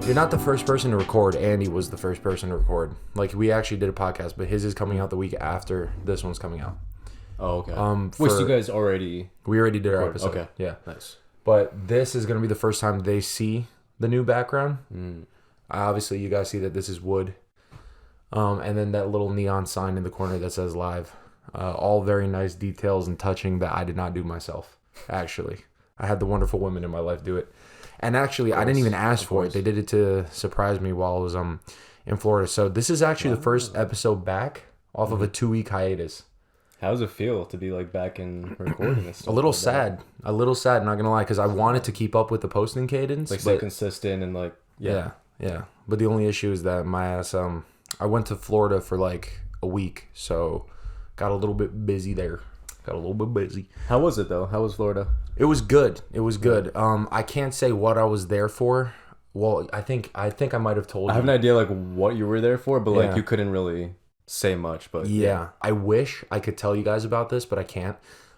You're not the first person to record. Andy was the first person to record. Like, we actually did a podcast, but his is coming out the week after this one's coming out. Oh, okay. Wait, so you guys already... We already did our episode. Okay. Yeah. Nice. But this is going to be the first time they see the new background. Obviously, you guys see that this is wood. And then that little neon sign in the corner that says live. All very nice details and touching that I did not do myself, actually. I had the wonderful women in my life do it. And actually, I didn't even ask for it. They did it to surprise me while I was in Florida. So this is actually the first episode back off of a 2-week hiatus. How does it feel to be like back in recording this stuff? A little sad, not gonna lie, because I wanted to keep up with the posting cadence, like stay consistent and like yeah. But the only issue is that my ass I went to Florida for like a week, so got a little bit busy there. How was it though? How was Florida? It was good. I can't say what I was there for. Well, I think I might have told you. I have an idea like what you were there for, but like you couldn't really say much. But yeah, I wish I could tell you guys about this, but I can't.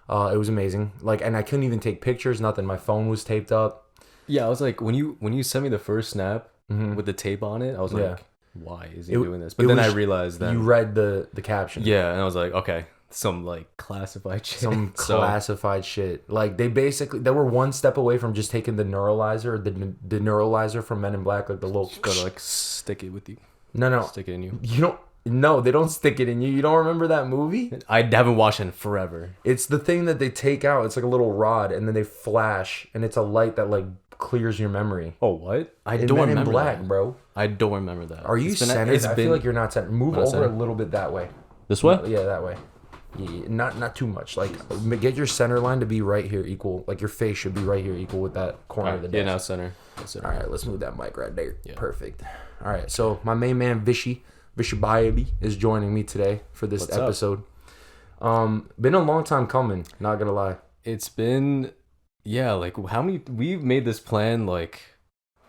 It was amazing. Like, and I couldn't even take pictures. Nothing. My phone was taped up. Yeah, I was like, when you sent me the first snap with the tape on it, I was like, why is he doing this? But then I realized that you read the caption. Yeah, and I was like, okay. Some like classified shit. Classified shit. Like they were one step away from just taking the neuralizer, the neuralizer from Men in Black, like the little. Just gotta like stick it with you. No. Stick it in you. You don't. No, they don't stick it in you. You don't remember that movie? I haven't watched it in forever. It's the thing that they take out. It's like a little rod, and then they flash, and it's a light that like clears your memory. Oh, what? I don't remember Men in Black, that. Bro. I don't remember that. Are you centered? I feel like you're not centered. Move over a little bit that way. This way? Yeah, that way. Yeah, not too much. Like, get your center line to be right here equal. Like, your face should be right here equal with that corner of the desk. Yeah, now center. All right, let's move that mic right there. Yeah. Perfect. All right, so my main man, Vishal, is joining me today for this episode. Been a long time coming, not gonna lie. It's been, like, how many... We've made this plan, like,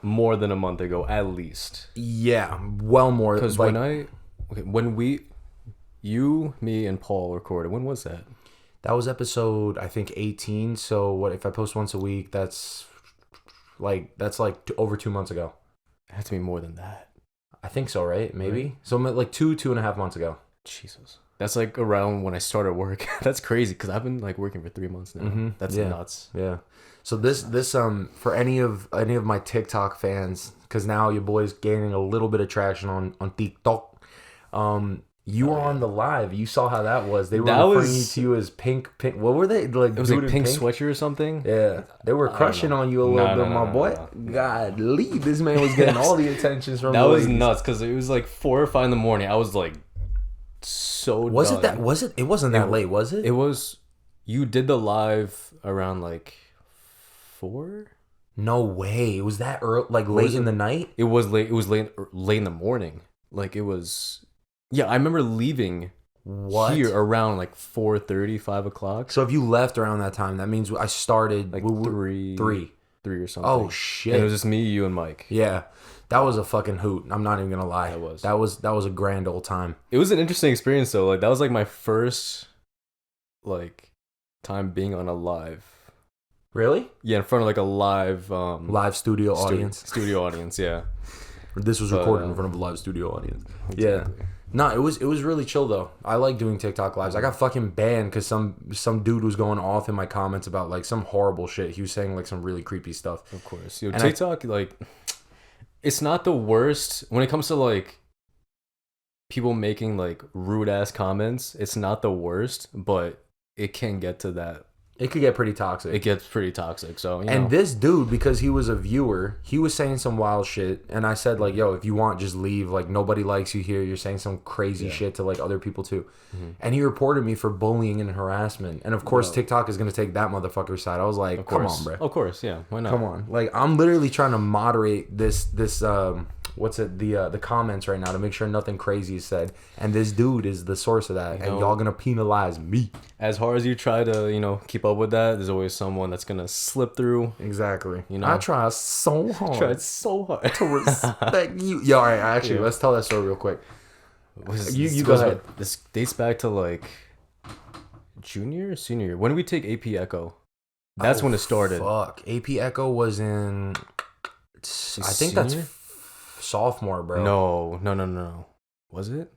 more than a month ago, at least. Yeah, well more. Because like, when we... You, me, and Paul recorded. When was that? That was episode, I think, 18. So what if I post once a week? That's like over 2 months ago. It had to be more than that. I think so, right? Maybe. Right. So like 2.5 months ago. Jesus. That's like around when I started work. That's crazy because I've been like working for 3 months now. That's nuts. Yeah. So this for any of my TikTok fans, because now your boy's gaining a little bit of traction on TikTok. You were on the live. You saw how that was. They were referring to you as pink. What were they like? It was like pink sweatshirt or something. Yeah, they were crushing on you a little bit, my boy. Godly, this man was getting all the attentions from. That was nuts because it was like 4 or 5 in the morning. I was like, so. Was it that? Was it? It wasn't that late, was it? It was. You did the live around like 4. No way. It was that early, like late in the night. It was late. It was late in the morning. Like it was. Yeah, I remember leaving here around like 4:30, 5 o'clock. So if you left around that time, that means I started like 3 or something. Oh shit! And it was just me, you, and Mike. Yeah, that was a fucking hoot. I'm not even gonna lie. That was a grand old time. It was an interesting experience though. Like that was like my first like time being on a live. Really? Yeah, in front of like a live studio audience. Studio audience, yeah. This was recorded in front of a live studio audience. Exactly. Yeah. No, it was really chill though. I like doing TikTok lives. I got fucking banned because some dude was going off in my comments about like some horrible shit. He was saying like some really creepy stuff. Of course, TikTok like it's not the worst when it comes to like people making like rude ass comments. It's not the worst, but it can get to that. It could get pretty toxic. It gets pretty toxic. So, and this dude, because he was a viewer, he was saying some wild shit. And I said, like, yo, if you want, just leave. Like, nobody likes you here. You're saying some crazy shit to, like, other people, too. Mm-hmm. And he reported me for bullying and harassment. And, of course, TikTok is going to take that motherfucker's side. I was like, come on, bro. Of course, yeah. Why not? Come on. Like, I'm literally trying to moderate this the comments right now to make sure nothing crazy is said. And this dude is the source of that. And y'all going to penalize me. As hard as you try to, keep up with that, there's always someone that's gonna slip through. Exactly. I try so hard. To respect you. Yo, all right. Actually, let's tell that story real quick. You go ahead. This dates back to like junior or senior year. When did we take AP Echo? That's when it started. Fuck. AP Echo was in. I think that's sophomore, bro. No. Was it?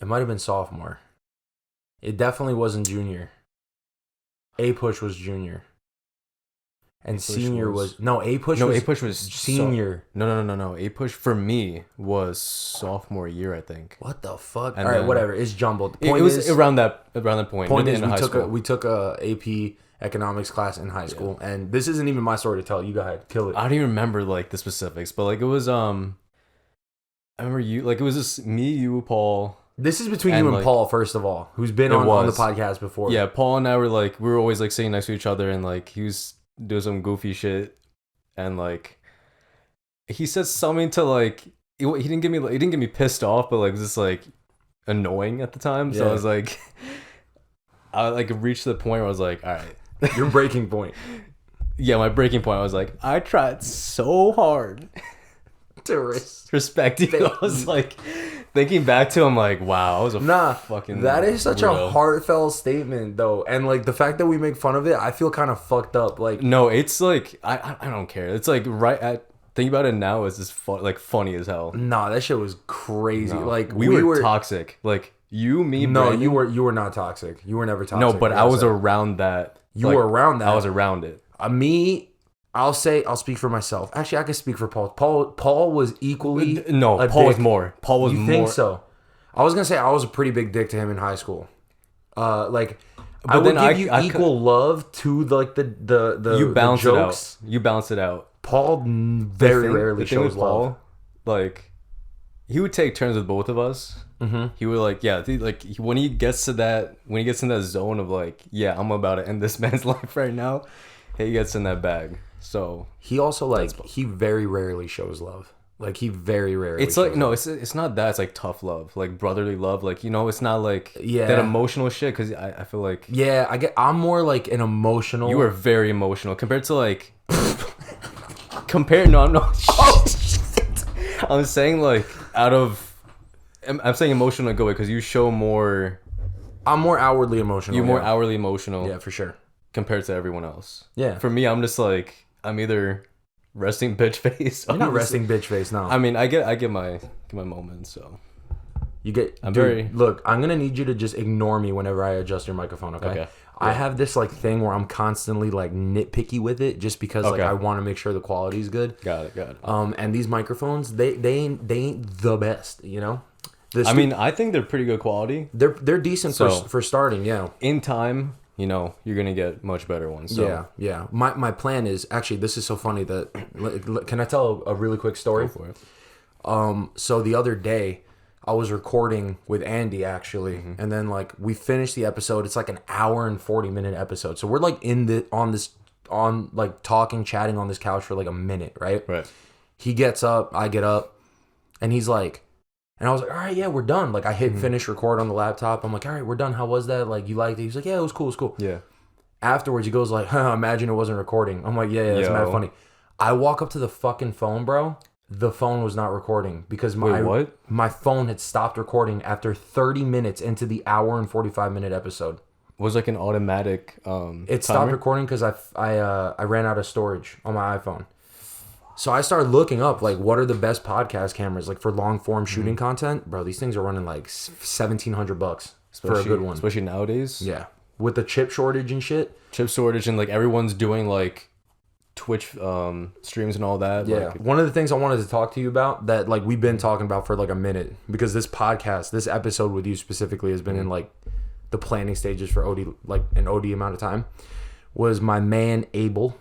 It might have been sophomore. It definitely wasn't junior. A-Push was junior. And senior was A-Push was senior. No. A-Push for me was sophomore year, I think. What the fuck? And all right, then, whatever. It's jumbled. It was around that point. Point is, in we took a AP economics class in high school, and this isn't even my story to tell. You go ahead, kill it. I don't even remember like the specifics, but like it was I remember you like it was just me, you, Paul. This is between you and Paul, first of all, who's been on the podcast before. Yeah, Paul and I were like we were always like sitting next to each other, and like he was doing some goofy shit, and like he said something to like he didn't get me pissed off, but like it was just like annoying at the time. So I was like, I like reached the point where I was like, all right, your breaking point. Yeah, my breaking point. I was like, I tried so hard to respect you. I was like, thinking back to, I'm like, wow, I was fucking. That is such weirdo. A heartfelt statement, though, and like the fact that we make fun of it, I feel kind of fucked up. Like, no, it's like I don't care. It's like right at thinking about it now is just funny as hell. Nah, that shit was crazy. No. Like we were toxic. Like you, me, no, Brandon. you were not toxic. You were never toxic. No, but I was around that. You were around that. I was around it. Me. I'll speak for myself. Actually, I can speak for Paul. Paul was equally Paul was more. Paul was more. You think so? I was gonna say I was a pretty big dick to him in high school. Like, but I would give you equal love to like the you balance the jokes. It out. You balance it out. Paul very rarely shows love. Paul, like, he would take turns with both of us. Mm-hmm. He would like, when he gets in that zone of like, yeah, I'm about to end this man's life right now. He gets in that bag. So he also he very rarely shows love. Like he very rarely. It's like it's not that. It's like tough love, like brotherly love. Like it's not like that emotional shit. Because I feel like I'm more like an emotional. You are very emotional compared to like No, I'm not. Oh, shit. I'm saying like I'm saying emotional in a good way because you show more. I'm more outwardly emotional. You're more outwardly emotional. Yeah, for sure. Compared to everyone else. Yeah. For me, I'm just like I'm either resting bitch face. You're not resting bitch face, no. I mean, I get my moments. So you get. Look, I'm gonna need you to just ignore me whenever I adjust your microphone. Okay. Yeah. I have this like thing where I'm constantly like nitpicky with it just because like I want to make sure the quality is good. Got it. And these microphones, they ain't the best, you know. I mean, I think they're pretty good quality. They're decent for starting. Yeah. In time, you're gonna get much better ones. So. Yeah. My plan is actually, this is so funny that can I tell a really quick story? Go for it. So the other day, I was recording with Andy actually, and then like we finished the episode. It's like an hour and 40-minute episode. So we're like on talking, chatting on this couch for like a minute, right? Right. He gets up, I get up, and he's like, and I was like, all right, yeah, we're done. Like I hit finish record on the laptop. I'm like, all right, we're done. How was that? Like you liked it? He's like, yeah, it was cool. Yeah. Afterwards, he goes like, imagine it wasn't recording. I'm like, yeah, it's mad funny. I walk up to the fucking phone, bro. The phone was not recording because my phone had stopped recording after 30 minutes into the hour and 45-minute episode. Was like an automatic it stopped recording because I ran out of storage on my iPhone. So I started looking up like what are the best podcast cameras like for long form shooting content. Bro, these things are running like $1,700 for a good one. Especially nowadays. Yeah. With the chip shortage and shit. Chip shortage and like everyone's doing like Twitch streams and all that. Yeah. Like, one of the things I wanted to talk to you about that like we've been talking about for like a minute because this episode with you specifically has been in like the planning stages for an OD amount of time was my man Abel.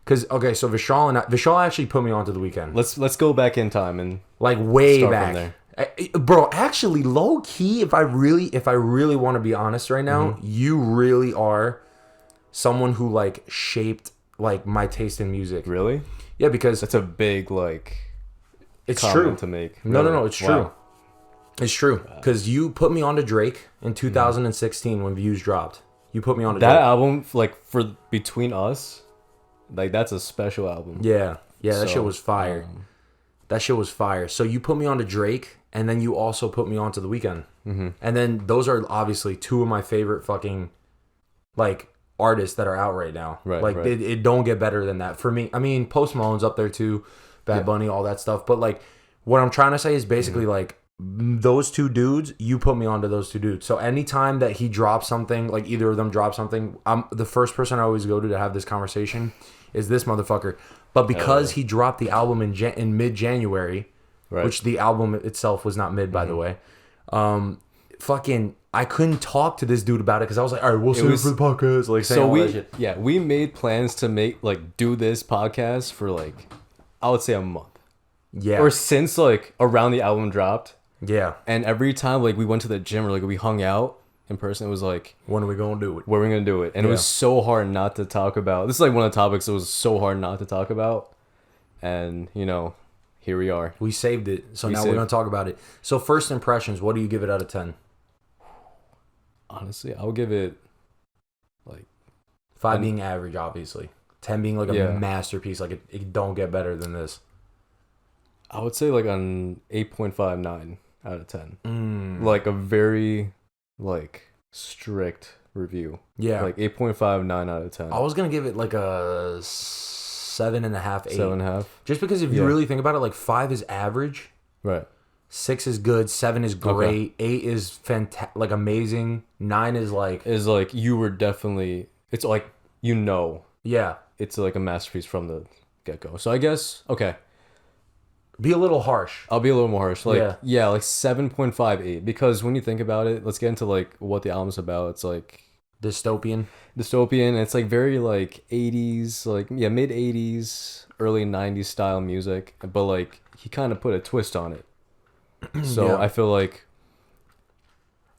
Because so Vishal actually put me onto the Weeknd. Let's go back in time and like way back. Bro, actually low key if I really want to be honest right now, you really are someone who like shaped like my taste in music. Really? Yeah, because that's a big like it's true to make. Really. No, it's true. It's true because you put me onto Drake in 2016 when Views dropped. You put me onto that Drake. album like for Between Us, like that's a special album. Yeah, that shit was fire. That shit was fire. So you put me onto Drake, and then you also put me onto The Weeknd, and then those are obviously two of my favorite fucking like artists that are out right now. Right. Like it don't get better than that for me. I mean, Post Malone's up there too, Bad Bunny, all that stuff. But like What I'm trying to say is basically like those two dudes, you put me onto those two dudes. So anytime that he drops something, like either of them drop something, I'm the first person I always go to have this conversation is this motherfucker. But because he dropped the album in mid-January, right. Which the album itself was not mid, by the way, fucking, I couldn't talk to this dude about it because I was like, all right, we'll save it for the podcast. Like, so we made plans to do this podcast for like, I would say a month. Yeah. Or since like around the album dropped. Yeah. And every time like we went to the gym or like we hung out in person, it was like, when are we going to do it? When are we going to do it? And it was so hard not to talk about. This is like one of the topics that was so hard not to talk about. And, you know, here we are. We saved it. So now we're going to talk about it. So first impressions, what do you give it out of 10? Honestly, I would give it like 5 being average, obviously. 10 being like a masterpiece. Like it don't get better than this. I would say like an 8.59 out of 10. Like a very like strict review. Yeah. Like 8.59 out of 10. I was going to give it like a 7.5, 8. 7.5. Just because if you really think about it, like 5 is average. Right. 6 is good. 7 is great. Okay. 8 is like amazing. 9 is like... you were definitely... It's like, you know. Yeah. It's like a masterpiece from the get-go. So I guess, okay. Be a little harsh. I'll be a little more harsh. Like, like 7.58. Because when you think about it, let's get into like what the album's about. It's like... Dystopian. It's like very like 80s, like, mid 80s, early 90s style music. But like, he kind of put a twist on it. So I feel like,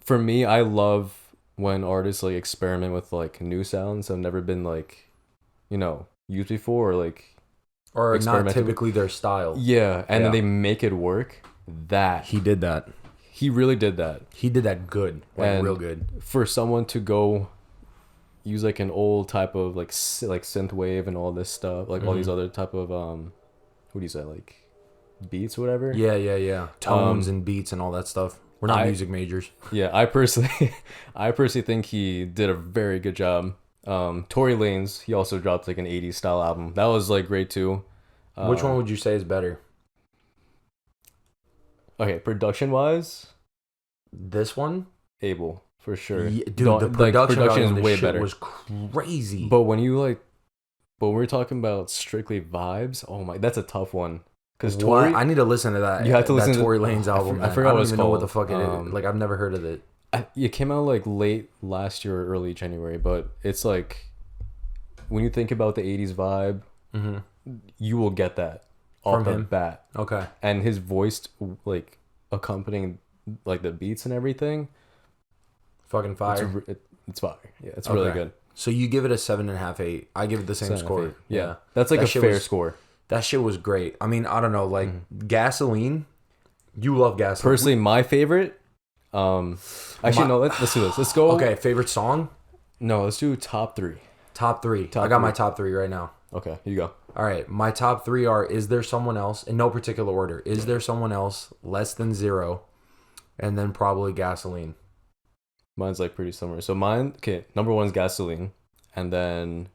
for me, I love when artists like experiment with like new sounds that have never been like, you know, used before, or not typically their style. Yeah, and then they make it work. That he did that. He really did that. He did that good, like real good. For someone to go use like an old type of like synth wave and all this stuff, like all these other type of what do you say, like beats or whatever. Yeah. Tones and beats and all that stuff. We're not music majors. Yeah, I personally think he did a very good job. Tory Lanez, he also dropped like an 80s style album. That was like great too. Which one would you say is better? Okay, production wise, this one? Abel, for sure. Yeah, dude, the production is way better. Was crazy. But when we're talking about strictly vibes, oh my, that's a tough one. Because Tory, I need to listen to that. You have to listen to Tory Lanez album. I forgot what it's called. Know what the fuck it is. Like, I've never heard of it. It came out like late last year or early January, but it's like when you think about the 80s vibe, you will get that off the bat. Okay. And his voice like accompanying like the beats and everything. Fucking fire. It's fire. Yeah, it's really good. So you give it a 7.5, 8. I give it the same score. Yeah. That's like a fair score. That shit was great. I mean, I don't know, like Gasoline. You love Gasoline. Personally, my favorite. Actually, no. Let's do this. Let's go. Okay, favorite song? No, let's do top 3. Top 3. I got my top 3 right now. Okay, you go. All right, my top 3 are: Is There Someone Else? In no particular order. Is There Someone Else? Less Than Zero, and then probably Gasoline. Mine's like pretty similar. So mine, okay, number 1 is Gasoline, and then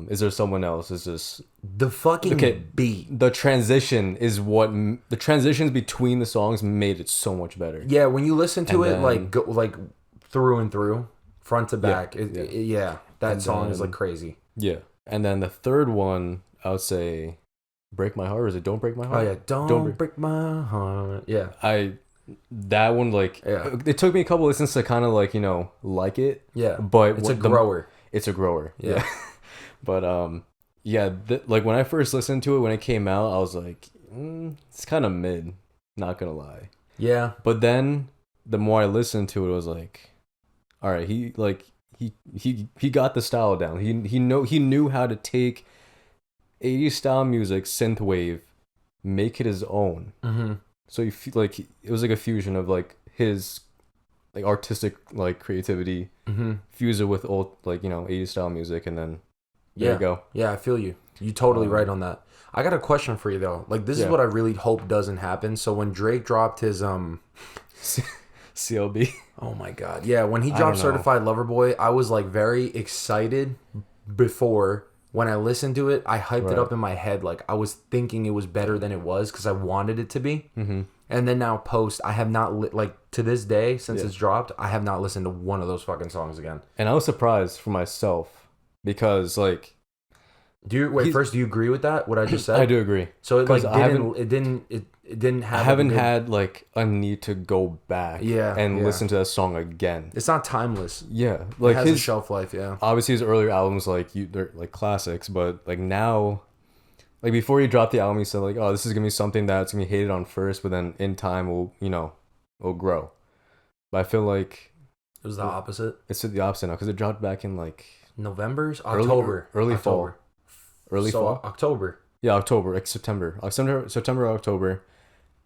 Is There Someone Else? Is just the fucking beat. The transition is what the transitions between the songs made it so much better. Yeah, when you listen to it, like through and through, front to back. That song is like crazy. Yeah, and then the third one, I would say, Break My Heart. Or is it Don't Break My Heart? Oh yeah, Don't Break My Heart. Yeah, that one it took me a couple listens to kind of like like it. Yeah, but it's a grower. It's a grower. Yeah. But like when I first listened to it when it came out, I was like, it's kind of mid, not gonna lie. Yeah. But then the more I listened to it, I was like, all right, he got the style down. He knew how to take 80s style music, synthwave, make it his own. Mm-hmm. So you feel like it was like a fusion of like his like artistic like creativity, fuse it with old 80s style music, and then there you go. Yeah, I feel you. You totally right on that. I got a question for you though. Like, this is what I really hope doesn't happen. So when Drake dropped his CLB. Oh my god. Yeah, when he dropped Certified Lover Boy, I was like very excited before when I listened to it, I hyped it Right. up in my head. Like, I was thinking it was better than it was because I wanted it to be. Mm-hmm. And then now post, I have not, like, to this day, since it's dropped, I have not listened to one of those fucking songs again. And I was surprised for myself because, like... Do you agree with that, what I just said? I do agree. So, it, like, didn't have... I haven't had, like, a need to go back and listen to that song again. It's not timeless. Yeah. Like, it has a shelf life, yeah. Obviously, his earlier albums, like, they're, like, classics, but, like, now... Like, before he dropped the album, he said, like, oh, this is going to be something that's going to be hated on first, but then in time will, will grow. But I feel like... It was the opposite? It's the opposite now, because it dropped back in, like... October. Early fall. Early fall? October. Yeah, October. Like, September, October.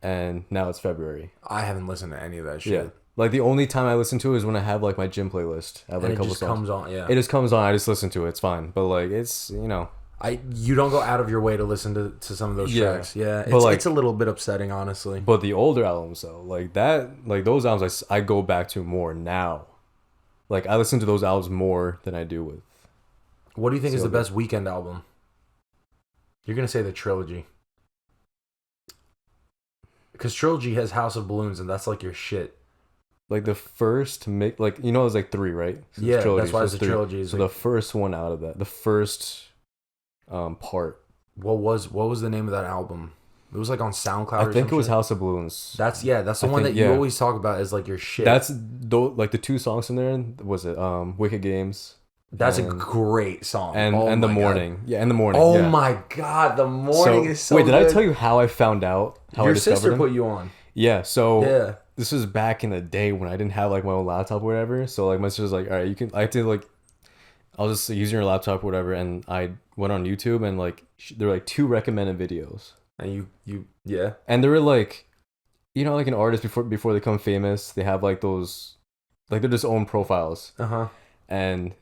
And now it's February. I haven't listened to any of that shit. Yeah. Like, the only time I listen to it is when I have, like, my gym playlist. I have, like, and a couple it just songs. comes on, yeah. It just comes on. I just listen to it. It's fine. But, like, it's, You don't go out of your way to listen to some of those tracks. Yeah, it's a little bit upsetting, honestly. But the older albums, though, like those albums, I go back to more now. Like, I listen to those albums more than I do with... What do you think is the best Weeknd album? You're going to say the Trilogy. Because Trilogy has House of Balloons, and that's, like, your shit. Like, the first... Like, there's, like, 3, right? So yeah, that's why it's a trilogy. So, like, the first one out of that. The first... part. What was the name of that album? It was like on SoundCloud. I think it was House of Balloons. That's the one that you always talk about as like your shit. That's like the 2 songs in there. Was it Wicked Games? That's a great song. And The Morning. God. Yeah, and The Morning. Oh my god, The Morning is so wait, good. Did I tell you how I found out? How your sister put you on. Yeah. So this was back in the day when I didn't have like my own laptop or whatever. So like my sister was like, all right, you can. I have to like. I was just using your laptop or whatever, and I went on YouTube and like there were like 2 recommended videos. And you and they were like, like an artist before they become famous, they have like those, like they're just own profiles. And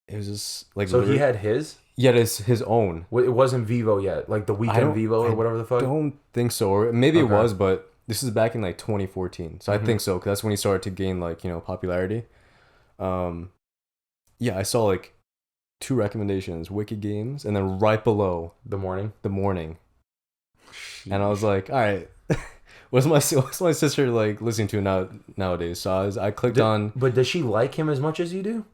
it was just like. So he had his. Yeah, it's his own. It wasn't Vivo yet, like the Weeknd Vivo or whatever the fuck. I don't think so, or maybe it was, but this is back in like 2014, so I think so, because that's when he started to gain like popularity. Yeah, I saw like 2 recommendations, Wicked Games, and then right below The Morning. Sheesh. And I was like, all right, what's my sister like listening to nowadays? So I clicked on. But does she like him as much as you do?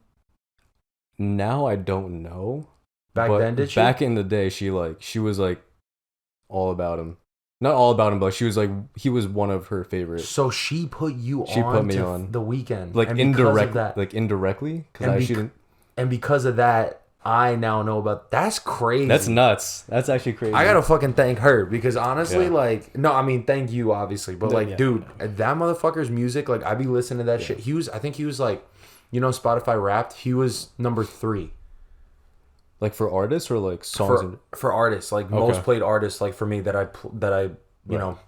Now I don't know. Back then, did she? Back in the day, she was like all about him. Not all about him, but she was like, he was one of her favorites. So she put you she on put me on The Weeknd. Like indirectly, because she didn't. And because of that, I now know about... That's crazy. That's nuts. That's actually crazy. I gotta fucking thank her, because honestly, like... No, I mean, thank you, obviously. But, like, dude, that motherfucker's music, like, I be listening to that shit. I think he was, like... Spotify Wrapped? He was number 3. Like, for artists or, like, songs? For artists. Like, most played artists, like, for me, that I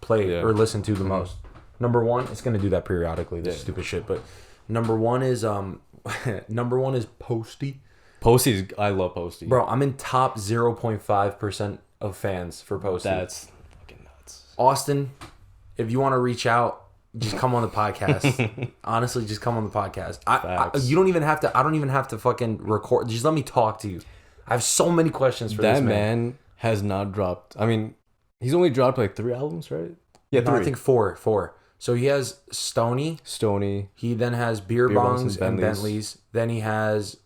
played or listened to the most. Number 1... It's gonna do that periodically, this stupid shit. But number 1 is... Number 1 is Posty. I love Posty. Bro, I'm in top 0.5% of fans for Posty. That's fucking nuts. Austin, if you want to reach out, just come on the podcast. Honestly, just come on the podcast. You don't even have to. I don't even have to fucking record. Just let me talk to you. I have so many questions for this man. That man has not dropped. I mean, he's only dropped like 3 albums, right? Yeah, 3. No, I think 4. So he has Stoney. He then has Beer Bongs and Bentleys. Then he has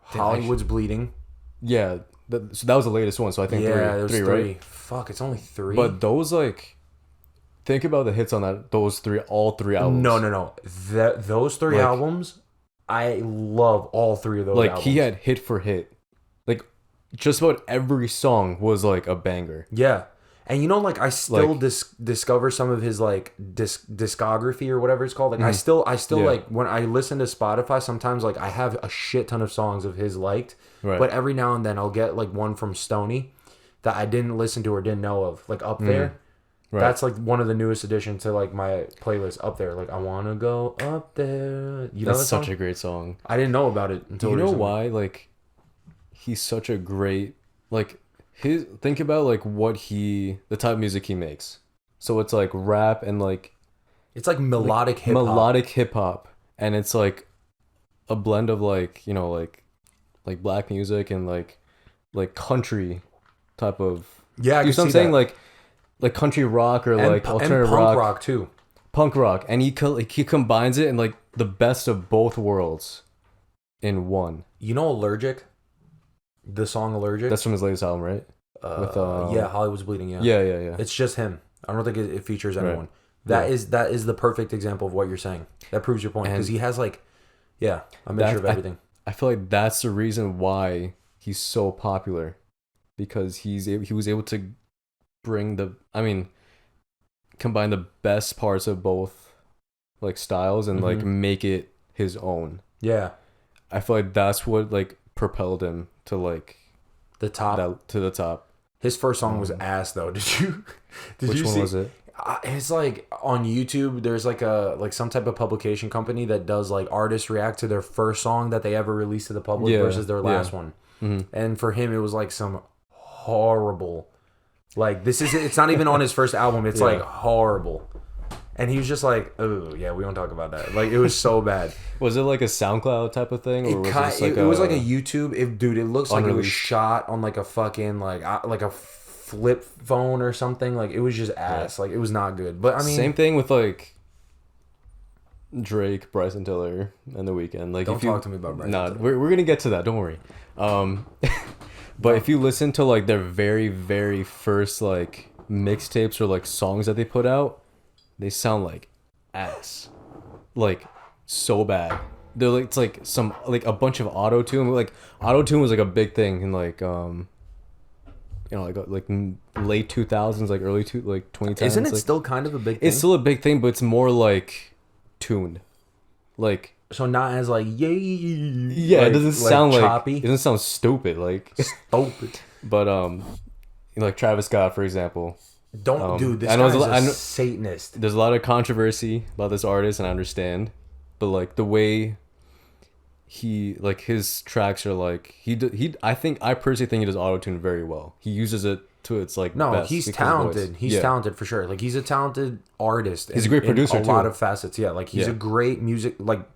Hollywood's Bleeding. Yeah, so that was the latest one. So I think 3. Yeah, there was 3, right? Fuck, it's only 3. But those like, think about the hits on that. Those 3, all 3 albums. No. Those 3 albums, I love all 3 of those. Like albums. He had hit for hit. Like just about every song was like a banger. Yeah. And like I still discover some of his like discography or whatever it's called. Like I still like when I listen to Spotify, sometimes like I have a shit ton of songs of his liked, but every now and then I'll get like one from Stoney that I didn't listen to or didn't know of, like Up There. Right. That's like one of the newest additions to like my playlist, Up There. Like I wanna go up there. That's such a great song. I didn't know about it until recently. Why? Like he's such a great like. Think about like the type of music he makes. So it's like rap and like it's like melodic hip hop. Melodic hip hop, and it's like a blend of like, you know, like black music and like country type of. Yeah, I You can know what I'm see saying? that. Like country rock or like And alternative punk rock, too. punk rock, and he combines it in like the best of both worlds in one. You know, Allergic. The song Allergic. That's from his latest album, right? With yeah, Hollywood's Bleeding. Yeah. yeah. It's just him. I don't think it features Right. anyone. That is the perfect example of what you're saying. That proves your point because he has like, yeah, a mixture of everything. I feel like that's the reason why he's so popular, because he was able to bring combine the best parts of both like styles and like make it his own. Yeah, I feel like that's what like propelled him to like the top. to the top. His first song was ass though. Did you Which one see? was it? It's like on YouTube. There's like some type of publication company that does like artists react to their first song that they ever released to the public versus their last one. And for him, it was like some horrible. Like it's not even on his first album. It's like horrible. And he was just like, oh yeah, we don't talk about that. Like it was so bad. Was it like a SoundCloud type of thing, or it was like a YouTube? Dude, it looks like it was shot on like a fucking like a flip phone or something. Like it was just ass. Like it was not good. But I mean, same thing with like Drake, Bryson Tiller, and The Weeknd. Like, don't talk to me about Bryson. Nah, we're gonna get to that. Don't worry. But if you listen to like their very very first like mixtapes or like songs that they put out, they sound like ass, like so bad. They're like, it's like some like a bunch of auto tune. Like auto tune was like a big thing in like you know like late 2000s, like early 2010s. Isn't it like, still kind of a big thing? It's still a big thing, but it's more like tuned, like. So not as like Yeah, like, it doesn't sound like choppy. It doesn't sound stupid, like stupid. But you know, like Travis Scott, for example. Don't dude. This I know guy's a Satanist. There's a lot of controversy about this artist, and I understand, but like the way he like his tracks are like I personally think he does autotune very well. He uses it to its like best he's because of talented. voice. He's talented for sure. Like he's a talented artist. He's a great producer in a too. lot of facets. Yeah, like he's a great music. Like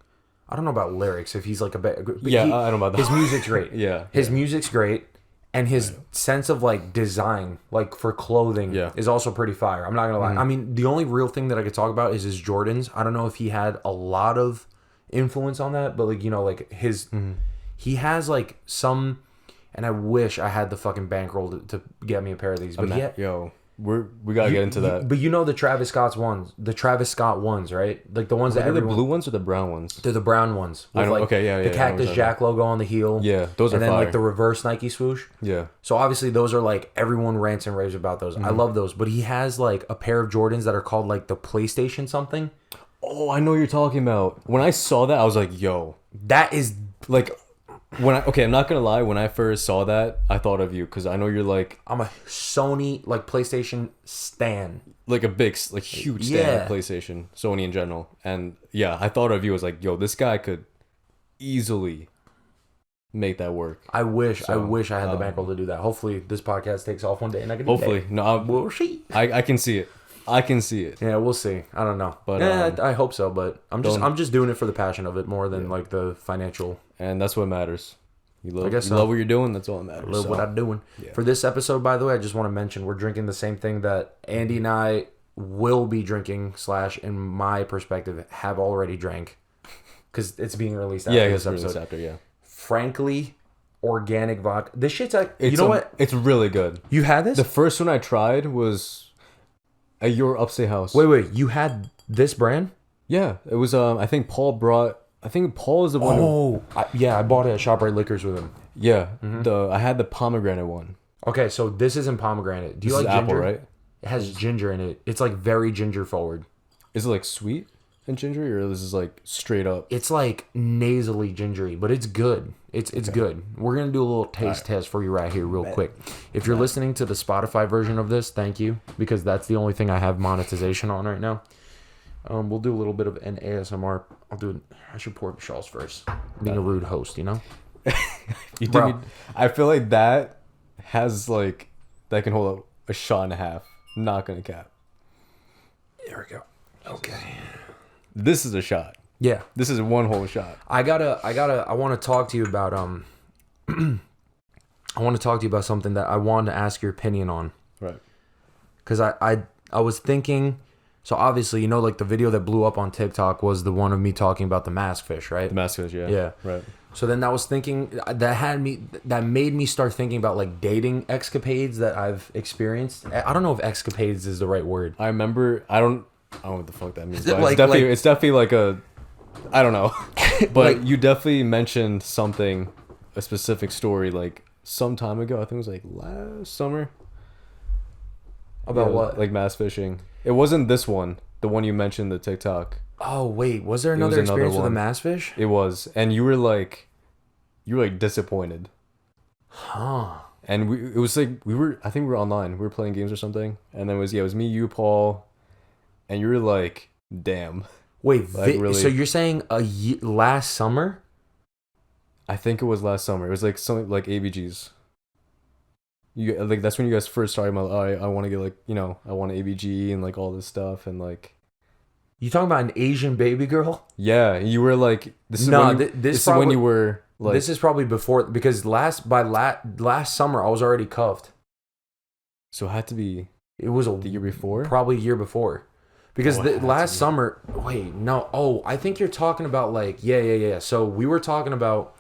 I don't know about lyrics. If he's like I don't know about that. His music's great. His music's great, and his sense of like design, like for clothing, is also pretty fire. I'm not gonna lie. I mean, the only real thing that I could talk about is his Jordans. I don't know if he had a lot of influence on that, but like you know, like his he has like some. And I wish I had the fucking bankroll to get me a pair of these. But we gotta get into that. But you know the Travis Scott ones, right? Like the ones that the blue ones or the brown ones? They're the brown ones. I know. Like The Cactus Jack logo on the heel. Yeah, those are and then fire. like the reverse Nike swoosh. Yeah. So obviously those are like everyone rants and raves about those. I love those. But he has like a pair of Jordans that are called like the PlayStation something. Oh, I know what you're talking about. When I saw that, I was like, yo, that is like. I'm not gonna lie. When I first saw that, I thought of you because I know you're like I'm a Sony like PlayStation stan, like a big like huge stan of PlayStation, Sony in general, and yeah, I thought of you as like, yo, this guy could easily make that work. I wish I had the bankroll to do that. Hopefully, this podcast takes off one day and I can. Hopefully, we'll see. I can see it. I can see it. Yeah, we'll see. I don't know, but I hope so. But I'm just doing it for the passion of it more than like the financial. And that's what matters. You love, I guess you love what you're doing. That's all that matters. I love what I'm doing. Yeah. For this episode, by the way, I just want to mention we're drinking the same thing that Andy and I will be drinking. / in my perspective, have already drank because it's being released after this episode. Frankly, organic vodka. This shit's like you know what? It's really good. You had this? The first one I tried was at your upstate house. Wait, you had this brand? Yeah, it was. I think Paul is the one. I bought it at ShopRite Liquors with him. Yeah, I had the pomegranate one. Okay, so this isn't pomegranate. Do you like ginger? Apple, right? It has ginger in it. It's like very ginger forward. Is it like sweet and gingery, or this is like straight up? It's like nasally gingery, but it's good. It's good. We're gonna do a little taste test for you right here, real quick. If you're listening to the Spotify version of this, thank you, because that's the only thing I have monetization on right now. We'll do a little bit of an ASMR. I should pour Vishal's first. Being a rude host, you know? I feel like that has like, that can hold a shot and a half. Not gonna cap. There we go. Okay. This is a shot. Yeah. This is one whole shot. I want to talk to you about I want to talk to you about something that I wanted to ask your opinion on. Right. Because I was thinking, so obviously, you know, like the video that blew up on TikTok was the one of me talking about the mask fish, right? The mask fish, yeah. Yeah. Right. So then I was thinking, that made me start thinking about like dating escapades that I've experienced. I don't know if escapades is the right word. I remember, I don't know what the fuck that means. But Like- it's definitely like a, I don't know. But Like- you definitely mentioned something, a specific story, like some time ago. I think it was like last summer. About Yeah, what? Like mass fishing. It wasn't this one, the one you mentioned, the TikTok. Oh wait, was there was another another experience with a one. mass fish? It was, and you were like disappointed. Huh. And it was like I think we were online. We were playing games or something, and then it was me, you, Paul, and you were like, "Damn." Wait, Like, really? so you're saying last summer? I think it was last summer. It was like something like ABGs. You like that's when you guys first started. I want to get like I want an ABG and like all this stuff and like You talking about an Asian baby girl? yeah. You were like this is No, when you, this this is probably- when you were like This is probably before, because last summer I was already cuffed. so it had to be It was the year before. probably a year before, because Oh, it had to last be. summer. Wait, no. Oh, I think you're talking about like yeah. So we were talking about,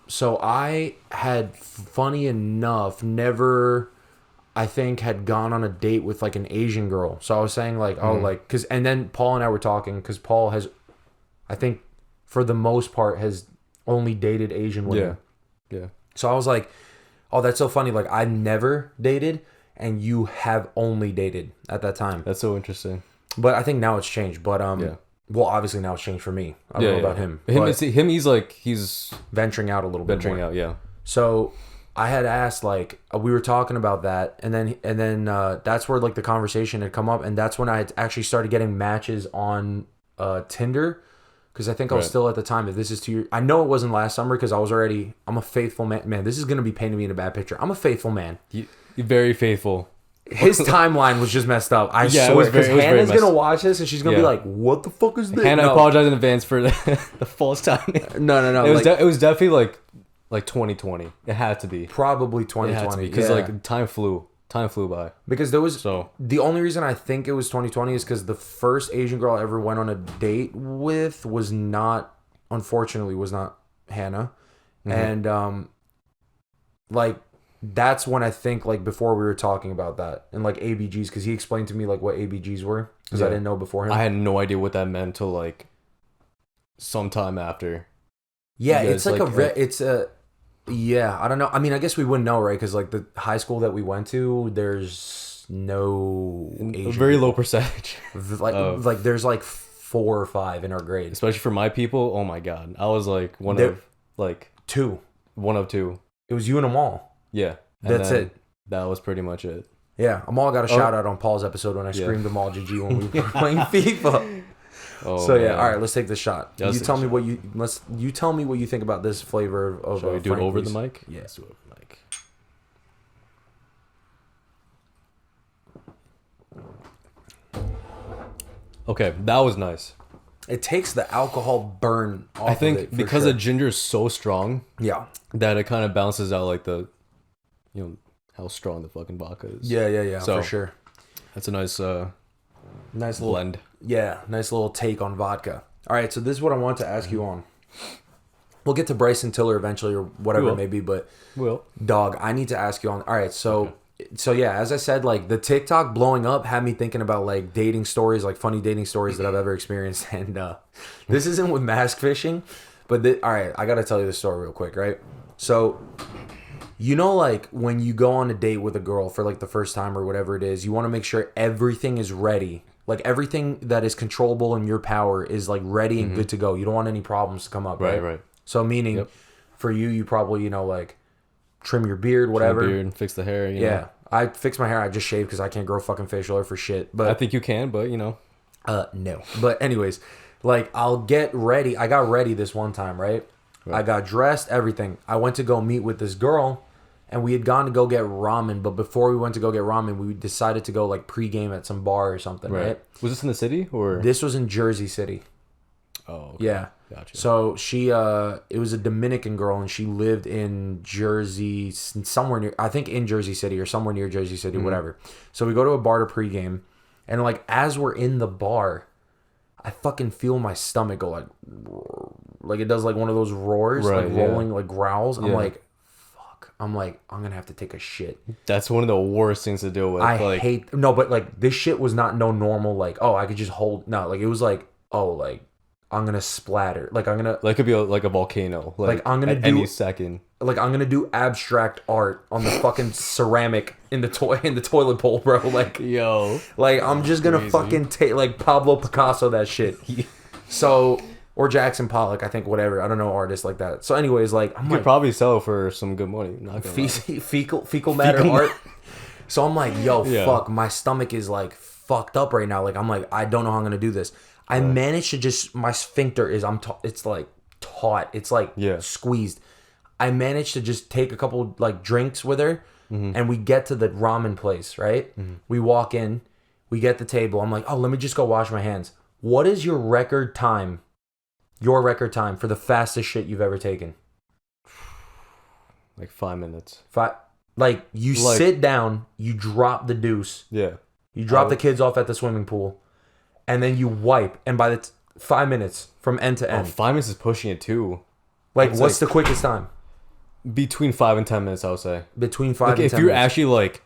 so I had, funny enough, never, I think, had gone on a date with like an Asian girl. So I was saying like, oh, like, cause, and then Paul and I were talking, cause Paul has, I think, for the most part, has only dated Asian women. Yeah. So I was like, oh, that's so funny. Like, I never dated, and you have only dated at that time. That's so interesting. But I think now it's changed. But Yeah. well, obviously now it's changed for me. I don't know about him. Him, But he's venturing out a little bit venturing more. out. Yeah. So I had asked, like, we were talking about that, and then that's where like the conversation had come up, and that's when I had actually started getting matches on Tinder, because I think I was Right. still at the time. If this is 2 years, I know it wasn't last summer, because I'm a faithful man. Man, this is gonna be painting me in a bad picture. I'm a faithful man. You're very faithful. His timeline was just messed up. I Yeah, it swear, was because very Hannah's messed gonna watch this and she's gonna be Yeah. like, "What the fuck is this?" And I No. apologize in advance for the false timing. No. It was like, it was definitely like 2020. It had to be. probably It had to 2020 be because yeah. like time flew by. Because there was So the only reason I think it was 2020 is because the first Asian girl I ever went on a date with unfortunately was not Hannah, and like that's when I think, like, before we were talking about that and like ABGs, because he explained to me like what ABGs were, because I Yeah. didn't know beforehand. I had no idea what that meant till like sometime after. Yeah, You it's guys, like it's a yeah. I don't know. I mean, I guess we wouldn't know, right? Because like the high school that we went to, there's no A Asian very people. low percentage. Like there's like 4 or 5 in our grade. Especially for my people. Oh my god. I was like one There- of like 2. one of 2. It was you and Amal. Yeah. And That's then it. That was pretty much it. Yeah, Amal got a shout out on Paul's episode when I screamed Amal GG when we were playing FIFA. Oh, So yeah, man. all right, let's take this shot. Yeah, let's you take tell a me shot. you tell me what you think about this flavor of. Shall we do it over the Frankie's. mic? Yeah. Let's do it over the mic. Okay, that was nice. It takes the alcohol burn off I of think it, for because sure. the ginger is so strong Yeah. that it kind of balances out like the, how strong the fucking vodka is. Yeah, So- for sure. That's a nice Nice little blend. Yeah, nice little take on vodka. All right, so this is what I want to ask you on. We'll get to Bryson Tiller eventually, or whatever We it will. may be, but Well, dog, I need to ask you on. All right, so yeah, as I said, like the TikTok blowing up had me thinking about like dating stories, like funny dating stories that I've ever experienced. And this isn't with mask fishing, but all right, I got to tell you this story real quick, right? So, you know, like when you go on a date with a girl for like the first time or whatever it is, you want to make sure everything is ready. Like everything that is controllable in your power is like ready and good to go. You don't want any problems to come up, right? right. So meaning for you probably, like trim your beard, whatever. Beard and fix the hair. You know. Yeah. I fix my hair. I just shave because I can't grow fucking facial hair for shit. I But think you can, but no. But anyways, like I'll get ready. I got ready this one time, right? I got dressed, everything. I went to go meet with this girl, and we had gone to go get ramen. But before we went to go get ramen, we decided to go like pregame at some bar or something, right? Was this in the city or? This was in Jersey City. Oh, okay. Yeah. Gotcha. So she it was a Dominican girl, and she lived in Jersey, somewhere near, I think in Jersey City or somewhere near Jersey City, whatever. So we go to a bar to pregame, and like as we're in the bar, I fucking feel my stomach go like it does like one of those roars, Right, like yeah. rolling, like growls. I'm Yeah. like, fuck. I'm like, I'm gonna have to take a shit. That's one of the worst things to deal with. I like, hate no, but like this shit was not no normal like, oh, I could just hold, no, like it was like, oh, like I'm gonna splatter, like I'm gonna like it could be like a volcano. Like I'm gonna at do any second. like I'm gonna do abstract art on the fucking ceramic in the toilet bowl, bro. Like Yo. I'm just gonna Crazy. fucking take like Pablo Picasso that shit. So or Jackson Pollock, I think, whatever. I don't know artists like that. So anyways, like I'm You like could probably sell for some good money. Not gonna lie. fecal matter art. So I'm like, yo, Yeah. fuck, my stomach is like fucked up right now. Like I'm like, I don't know how I'm gonna do this. I managed to just, my sphincter is, it's like taut. It's like squeezed. I managed to just take a couple like drinks with her, and we get to the ramen place, right? We walk in, we get the table. I'm like, oh, let me just go wash my hands. What is your record time? Your record time for the fastest shit you've ever taken? Like 5 minutes. Like you sit down, you drop the deuce. Yeah. You drop the kids off at the swimming pool, and then you wipe. And by the 5 minutes from end to end. 5 minutes is pushing it too. Like, It's what's like- the quickest time? Between 5 and 10 minutes, I would say. Between 5 Like and if 10 you're minutes. actually like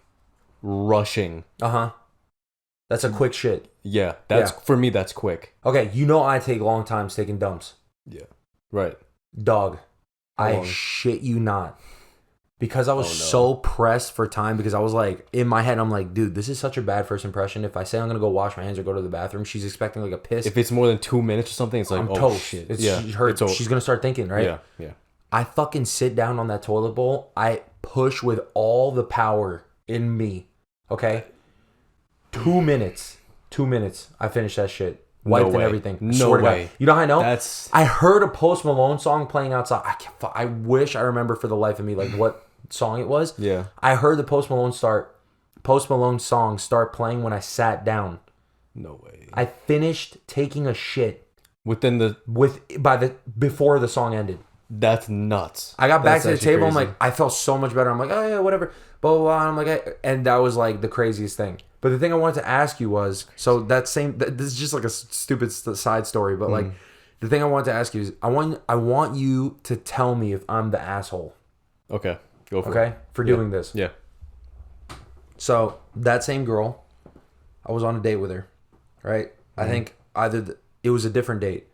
rushing. That's a quick shit. Yeah. That's for me. That's quick. Okay, you know I take long times taking dumps. Yeah. Right. Dog, How I long? shit you not. Because I was Oh, no. so pressed for time, because I was like, in my head, I'm like, dude, this is such a bad first impression. If I say I'm going to go wash my hands or go to the bathroom, she's expecting like a piss. If it's more than 2 minutes or something, it's like, I'm oh toast. shit. It's, yeah. she's going to start thinking, right? Yeah. Yeah. I fucking sit down on that toilet bowl. I push with all the power in me. Okay? 2 minutes. 2 minutes. I finished that shit. Wiped and way. everything. I No swear to God. way. You know how I know? That's I heard a Post Malone song playing outside. I wish I remember for the life of me like what song it was. yeah. I heard the Post Malone song start playing when I sat down. No way. I finished taking a shit Within the before the song ended. that's nuts. I got back That's to the actually table. I'm crazy. like, I felt so much better. I'm like, oh yeah, whatever. Blah, blah, blah. I'm like, and that was like the craziest thing. But the thing I wanted to ask you was, so this is just like a stupid side story, but like the thing I wanted to ask you is, I want you to tell me if I'm the asshole. Okay. Go for it. Okay, for doing this. Yeah. So that same girl, I was on a date with her, right? I think it was a different date,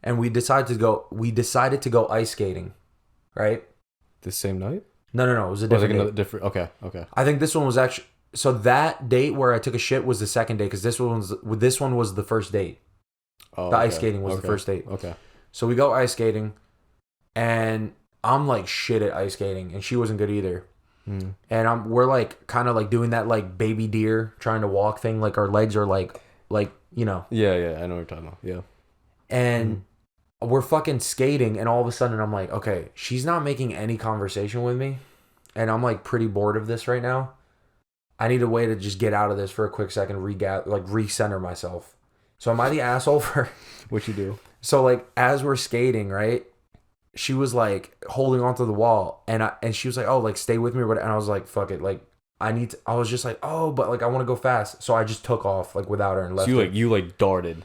and we decided to go ice skating, right? The same night? No, it was a Or like different another date. different. Okay. Okay. I think this one was actually, so that date where I took a shit was the second date, because this one was the first date. Oh, The ice skating was the first date. Okay. So we go ice skating, and I'm like shit at ice skating, and she wasn't good either. And we're like kind of like doing that like baby deer trying to walk thing, like our legs are like you know. Yeah. Yeah. I know what you're talking about. Yeah. And we're fucking skating, and all of a sudden I'm like, okay, she's not making any conversation with me, and I'm like pretty bored of this right now. I need a way to just get out of this for a quick second, recenter myself. So am I the asshole for What you do? So like as we're skating, right? She was like holding onto the wall, and she was like, "Oh, like stay with me," or whatever. And I was like, "Fuck it," like I was just like, "Oh, but like I want to go fast," so I just took off like without her and left. So her. you like darted.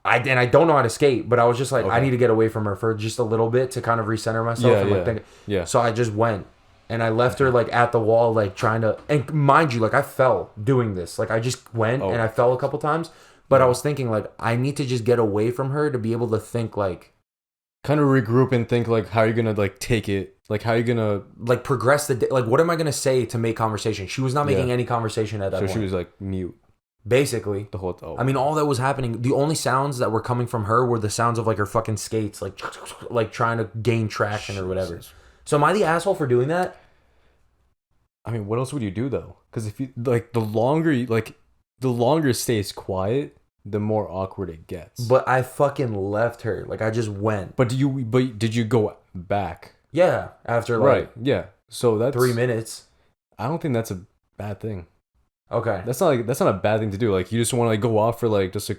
I don't know how to skate, but I was just like, I Okay. need to get away from her for just a little bit to kind of recenter myself. Yeah, and, like, yeah. think. Yeah. So I just went, and I left her like at the wall, like trying to. And mind you, like I fell doing this. Like I just went and I fell a couple times, but I was thinking like I need to just get away from her to be able to think like. Kind of regroup and think like how you're gonna like take it, like how you're gonna Like progress the day. Like what am I gonna say to make conversation? She was not making any conversation at that so point. she was like mute Basically. the whole time. I mean, all that was happening, the only sounds that were coming from her were the sounds of like her fucking skates, like trying to gain traction or whatever. Jesus. So am I the asshole for doing that? I mean, what else would you do though? Because if you like the longer it stays quiet, the more awkward it gets. But I fucking left her. Like I just went. But did you go back? Yeah, after like Right. Yeah. So that's 3 minutes. I don't think that's a bad thing. Okay. That's not a bad thing to do. Like you just want to like go off for like just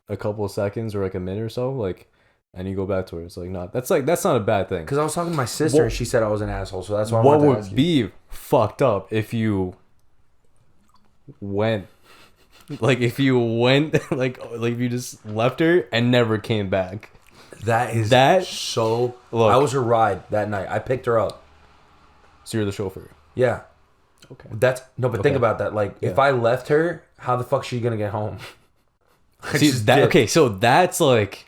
a couple of seconds or like a minute or so. Like and you go back to her. It's like that's not a bad thing. Because I was talking to my sister and she said I was an asshole, so that's why I what wanted to would ask you. be fucked up if you went like if you just left her and never came back. That so. Look, I was her ride that night. I picked her up. so you're the chauffeur. Yeah. Okay. Think about that. Like, if I left her, how the fuck is she gonna get home? See that? Okay, so that's like.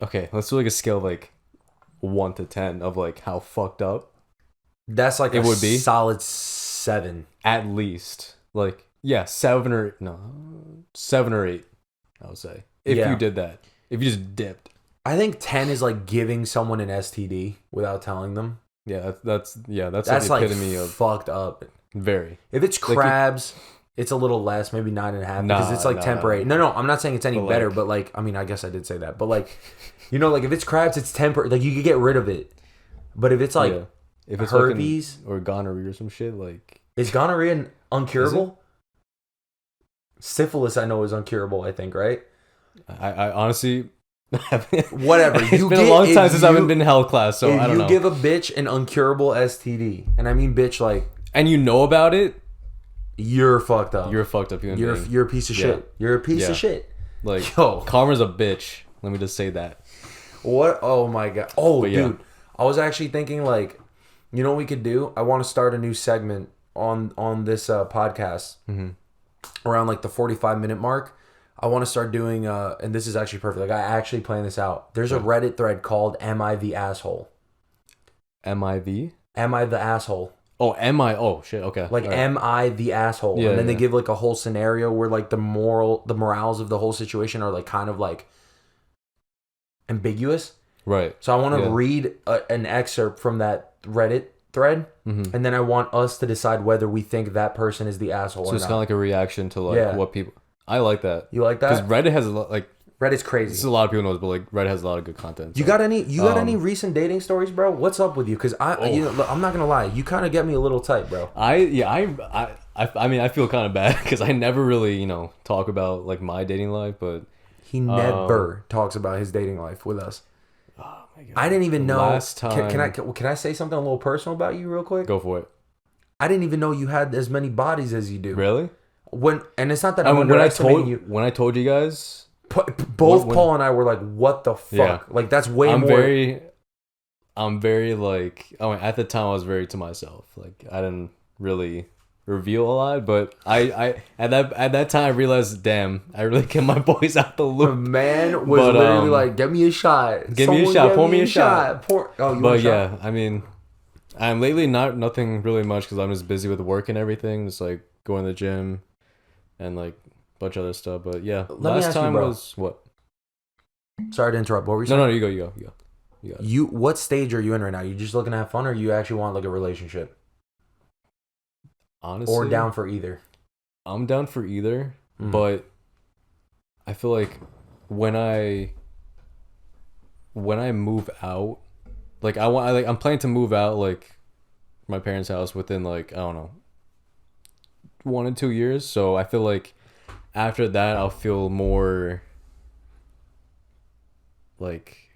Okay, let's do like a scale of like 1 to 10 of like how fucked up. That's like it would be solid 7 at least. Like 7 or 8. I would say if you did that, if you just dipped. I think 10 is like giving someone an STD without telling them. Yeah, that's like That's the epitome of fucked up. very. If it's crabs, it's a little less, maybe 9.5, because it's like temporary. No, I'm not saying it's any better, but like, I mean, I guess I did say that, but like, you know, like if it's crabs, it's temporary. Like you could get rid of it, but if it's like if it's herpes or gonorrhea or some shit, like is gonorrhea uncurable? Syphilis, I know, is uncurable. I think, right? I honestly. Whatever. It's been a long time since I haven't been in health class, so I don't know. If you give a bitch an uncurable STD, and I mean bitch like, and you know about it, you're fucked up. You're a fucked up human being. You're a piece of shit. You're a piece of shit. Like, karma's a bitch. Let me just say that. What? Oh my god. Oh, but dude. I was actually thinking, like, you know what we could do? I want to start a new segment on this podcast around like the 45-minute mark. I want to start doing, and this is actually perfect. Like, I actually planned this out. There's a Reddit thread called "Am I the Asshole?" Am I the asshole? Oh, am I? Oh shit. Okay. Like, am I the asshole? Yeah, and then they give like a whole scenario where like the morals of the whole situation are like kind of like ambiguous. Right. So I want to read an excerpt from that Reddit thread, and then I want us to decide whether we think that person is the asshole. So or it's not. kind of like a reaction to like what people. I like that. You like that? Because Reddit has a lot, like Reddit's crazy. This is a lot of people knows, but like Reddit has a lot of good content. So. You got any recent dating stories, bro? What's up with you? Because I'm not gonna lie, you kind of get me a little tight, bro. I mean I feel kind of bad because I never really talk about like my dating life, but he never talks about his dating life with us. Oh my god! I didn't even know. Last time, can I say something a little personal about you real quick? Go for it. I didn't even know you had as many bodies as you do. Really? And it's not that I'm underestimating you. When I told you guys, both Paul and I were like, "What the fuck?" Yeah. Like that's way more. I'm very like. I mean, at the time I was very to myself. Like I didn't really reveal a lot, but I at that time I realized, damn, I really get my boys out the loop. The man was literally like, "Get me a shot. Give me a shot. Pour me a shot." But yeah, I mean, I'm lately nothing really much because I'm just busy with work and everything. Just like going to the gym. And like a bunch of other stuff, but yeah. Last time was what? Sorry to interrupt. What were you saying? No, you go. What stage are you in right now? You just looking to have fun, or you actually want like a relationship? Honestly, or down for either. I'm down for either, but I feel like when I move out, like I'm planning to move out like my parents' house within like I don't know. 1 and 2 years, so I feel like after that I'll feel more like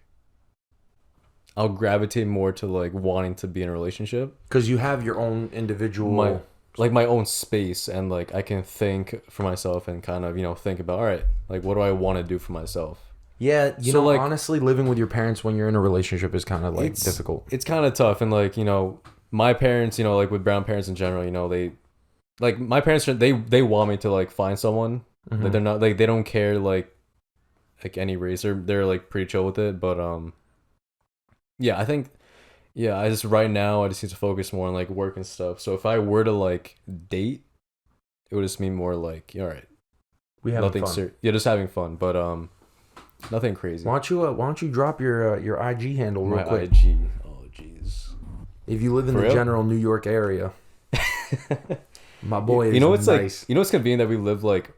I'll gravitate more to like wanting to be in a relationship because you have your own individual my own space, and like I can think for myself and kind of think about, all right, like what do I want to do for myself. Yeah, like, honestly, living with your parents when you're in a relationship is kind of like difficult. It's kind of tough, and like my parents, like with brown parents in general, they like my parents, they want me to like find someone. Like they're not like they don't care like any race. They're like pretty chill with it. But yeah, I think I just right now I just need to focus more on like work and stuff. So if I were to like date, it would just mean more like all right, we have fun. Just having fun, but nothing crazy. Why don't you drop your IG handle real quick? IG. Oh jeez. If you live in the general New York area. My boy is what's nice. Like, what's convenient that we live like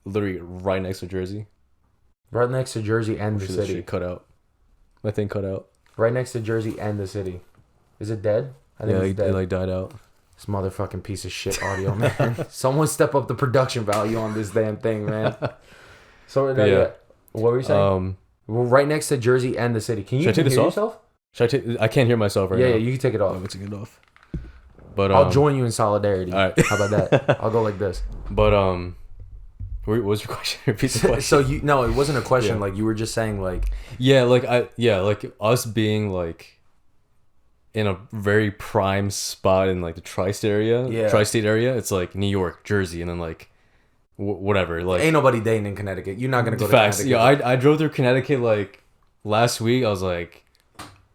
literally right next to Jersey? Right next to Jersey and the city. Cut out. My thing cut out. Right next to Jersey and the city. Is it dead? I think it's dead. It like died out. This motherfucking piece of shit audio, man. Someone step up the production value on this damn thing, man. So what were you saying? Well, right next to Jersey and the city. Can you Should I take this hear off? yourself? I can't hear myself right now. Yeah, you can take it off. I'm taking it off. But I'll join you in solidarity. All right. How about that? I'll go like this. But what was your question? Repeat the question. So no, it wasn't a question. Yeah. Like you were just saying, like like us being like in a very prime spot in like the tri-state area. It's like New York, Jersey, and then like whatever. Like ain't nobody dating in Connecticut. You're not gonna go to facts. Connecticut. Yeah, I drove through Connecticut like last week. I was like,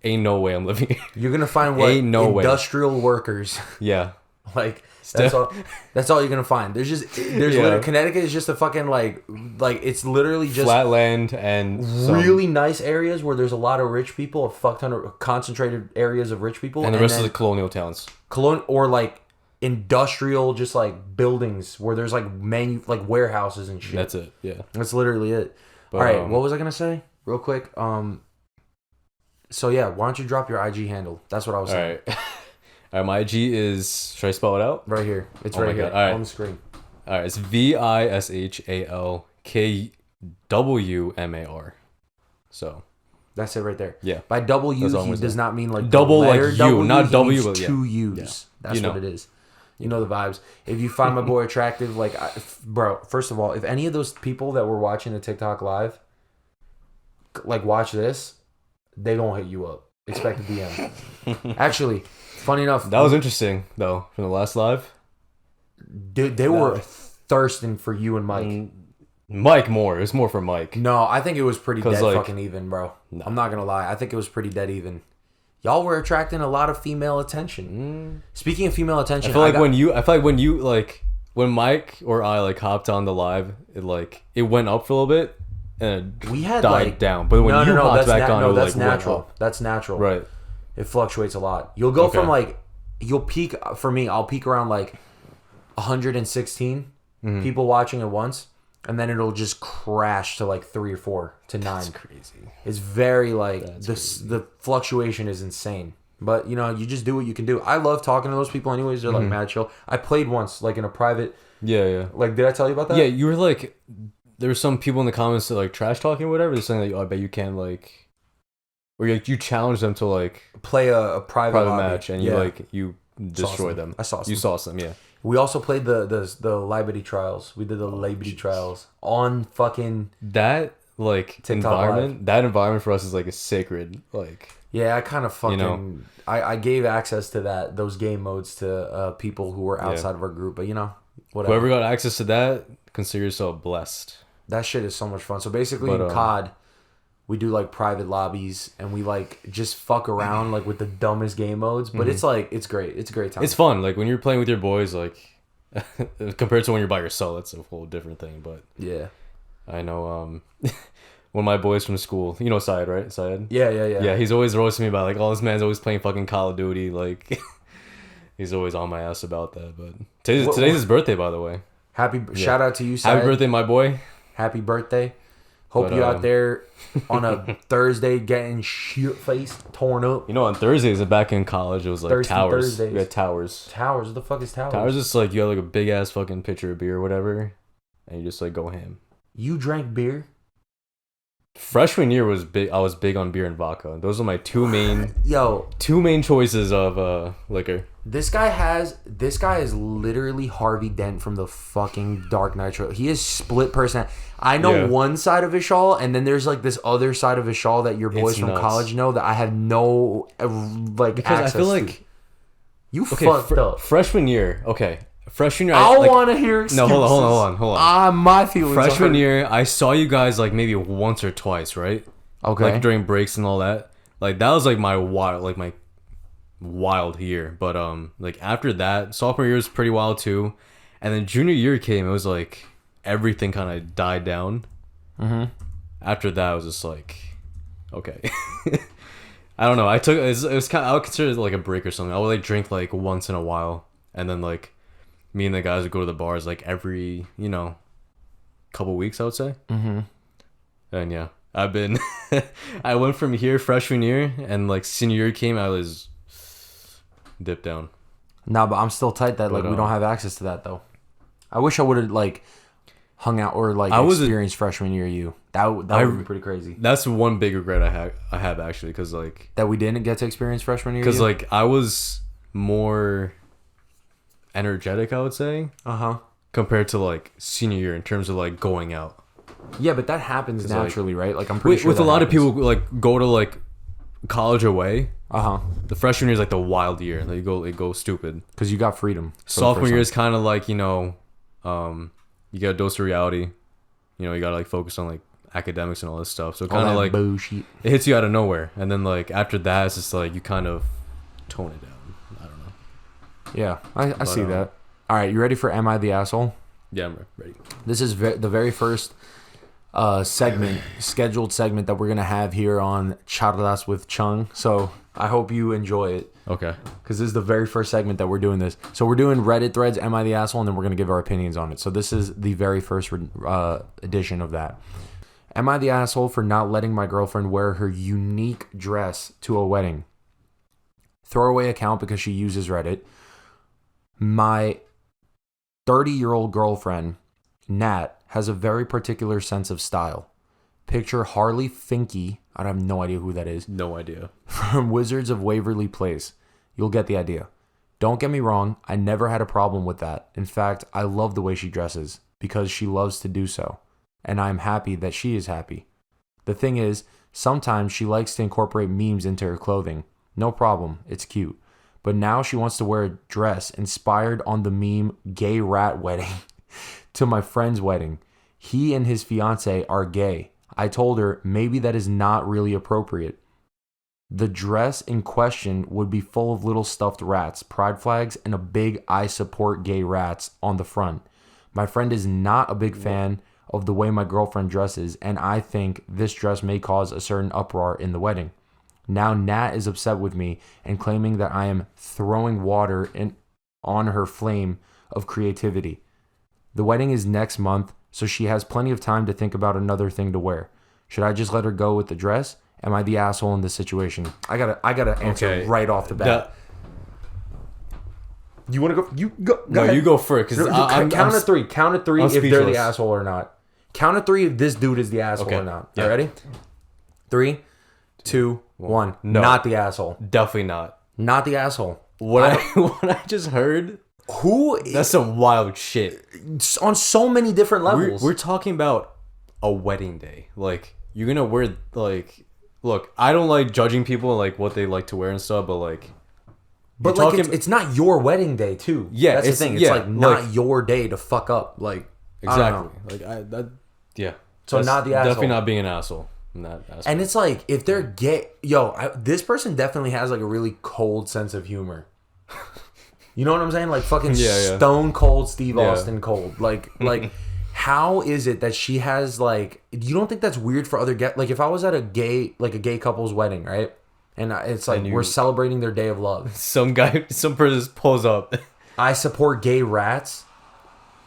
ain't no way I'm living here. You're gonna find industrial workers. Yeah. Like that's all you're gonna find. There's literally, Connecticut is just a fucking like it's literally just flat land and really nice areas where there's a lot of rich people, a fuck ton of concentrated areas of rich people, and the rest of the colonial towns. Or like industrial, just like buildings where there's like warehouses and shit. That's it. Yeah. That's literally it. But, all right, what was I gonna say? Real quick. So yeah, why don't you drop your IG handle? That's what I was saying. All right. All right, my IG is, should I spell it out? Right here. It's right here on the screen. All right, it's VISHALKWMAR. So that's it right there. Yeah. By W, he does not mean like double like U, W, not W, but two U's. Yeah. That's what it is. You know the vibes. If you find my boy attractive, like, bro, first of all, if any of those people that were watching the TikTok live, like, watch this, they gonna hit you up. Expect a DM. Actually, funny enough, that was interesting though from the last live. Dude, they were thirsting for you and Mike. Mike more. It was more for Mike. No, I think it was pretty dead like, fucking even, bro. No. I'm not gonna lie. I think it was pretty dead even. Y'all were attracting a lot of female attention. Speaking of female attention, I feel like when Mike or I like hopped on the live, it went up for a little bit. And we had died down, but when you hopped back on, that's natural. That's natural. Right. It fluctuates a lot. You'll go from you'll peak for me. I'll peak around like 116 people watching at once, and then it'll just crash to like 3 or 4 to 9. That's crazy. It's very the fluctuation is insane. But you know, you just do what you can do. I love talking to those people. Anyways, they're like mad chill. I played once like in a private. Yeah. Like, did I tell you about that? Yeah, you were like. There were some people in the comments that like trash talking or whatever. They're saying like, I bet you can like, or you challenge them to like play a private match, and you destroy them. I saw some. You saw some, yeah. We also played the Liberty trials. We did the Liberty trials on fucking that like TikTok environment. Live. That environment for us is like a sacred like. Yeah, I kind of fucking I gave access to those game modes to people who were outside of our group, but you know whatever. Whoever got access to that, consider yourself blessed. That shit is so much fun. So basically in COD, we do like private lobbies and we like just fuck around like with the dumbest game modes. But it's like, it's great. It's a great time. It's fun. Like when you're playing with your boys, like compared to when you're by yourself, that's a whole different thing. But yeah, I know one of my boys from school, you know Syed, right? Syed? Yeah. Yeah, he's always roasting me about like, oh, this man's always playing fucking Call of Duty. Like he's always on my ass about that. But today's his birthday, by the way. Shout out to you, Syed. Happy birthday, my boy. Happy birthday. Hope you out there on a Thursday getting shit-faced, torn up. You know, on Thursdays back in college, it was like Thirsty Towers. Thursdays. We had Towers. Towers? What the fuck is Towers? Towers is like, you have like a big-ass fucking pitcher of beer or whatever, and you just like go ham. You drank beer? Freshman year was big. I was big on beer and vodka. Those are my two main choices of liquor. This guy is literally Harvey Dent from the fucking Dark Knight. He is split person. I know one side of Vishal, and then there's like this other side of Vishal that your boys from college know that I have no because access I feel to. like you fucked up. Freshman year, Freshman year, I want to hear excuses. No, hold on. My feelings. Freshman year, I saw you guys like maybe once or twice, right? Okay. Like during breaks and all that. Like that was like my wild year. But like after that, sophomore year was pretty wild too. And then junior year came, it was like everything kind of died down. After that, I was just like, okay. I don't know. It was kind of, I would consider it like a break or something. I would like drink like once in a while, and then like me and the guys would go to the bars like every, couple weeks, I would say. And yeah, I've been I went from here freshman year, and like senior year came, I was dipped down. Nah, but I'm still tight that like we don't have access to that though. I wish I would have like hung out or like experienced freshman year you? That would be pretty crazy. That's one big regret I have actually, because like that we didn't get to experience freshman year. Because like I was more energetic, I would say, compared to like senior year in terms of like going out. Yeah, but that happens naturally, right? Like I'm pretty sure with a lot of people like go to like college away. The freshman year is like the wild year. Like you go stupid because you got freedom. Sophomore year is kind of like, you know, you get a dose of reality. You know, you gotta like focus on like academics and all this stuff. So kind of like bullshit. It hits you out of nowhere, and then like after that, it's just like you kind of tone it down. I don't know. Yeah, I see that. All right, you ready for Am I the Asshole? Yeah, I'm ready. This is the very first scheduled segment that we're gonna have here on Charlas with Chung. So I hope you enjoy it. Okay. Because this is the very first segment that we're doing this. So we're doing Reddit threads, Am I the Asshole? And then we're gonna give our opinions on it. So this is the very first edition of that. Am I the asshole for not letting my girlfriend wear her unique dress to a wedding? Throwaway account because she uses Reddit. My 30-year-old girlfriend, Nat, has a very particular sense of style. Picture Harley Finke. I have no idea who that is. No idea. From Wizards of Waverly Place. You'll get the idea. Don't get me wrong. I never had a problem with that. In fact, I love the way she dresses because she loves to do so. And I'm happy that she is happy. The thing is, sometimes she likes to incorporate memes into her clothing. No problem. It's cute. But now she wants to wear a dress inspired on the meme Gay Rat Wedding to my friend's wedding. He and his fiance are gay. I told her maybe that is not really appropriate. The dress in question would be full of little stuffed rats, pride flags, and a big I support gay rats on the front. My friend is not a big fan of the way my girlfriend dresses, and I think this dress may cause a certain uproar in the wedding. Now Nat is upset with me and claiming that I am throwing water on her flame of creativity. The wedding is next month, so she has plenty of time to think about another thing to wear. Should I just let her go with the dress? Am I the asshole in this situation? I gotta answer right off the bat. You want to go? You go. No, ahead. You go first. Count at three. Count at three if they're the asshole or not. Count at three if this dude is the asshole or not. You ready? 3, 2, 1. No. Not the asshole. Definitely not. Not the asshole. What I just heard. That's some wild shit. On so many different levels. We're talking about a wedding day. Like, you're gonna wear, like, look, I don't like judging people like what they like to wear and stuff, but like, it's not your wedding day too. Yeah, that's the thing. It's like not your day to fuck up. Like, exactly. So that's not the asshole. Definitely not being an asshole. And it's like, if they're gay, this person definitely has like a really cold sense of humor. You know what I'm saying? Like fucking stone cold Steve Austin cold. Like how is it that she has like? You don't think that's weird for other like if I was at a gay couple's wedding, right? And it's like we're celebrating their day of love. Some person pulls up. I support gay rats.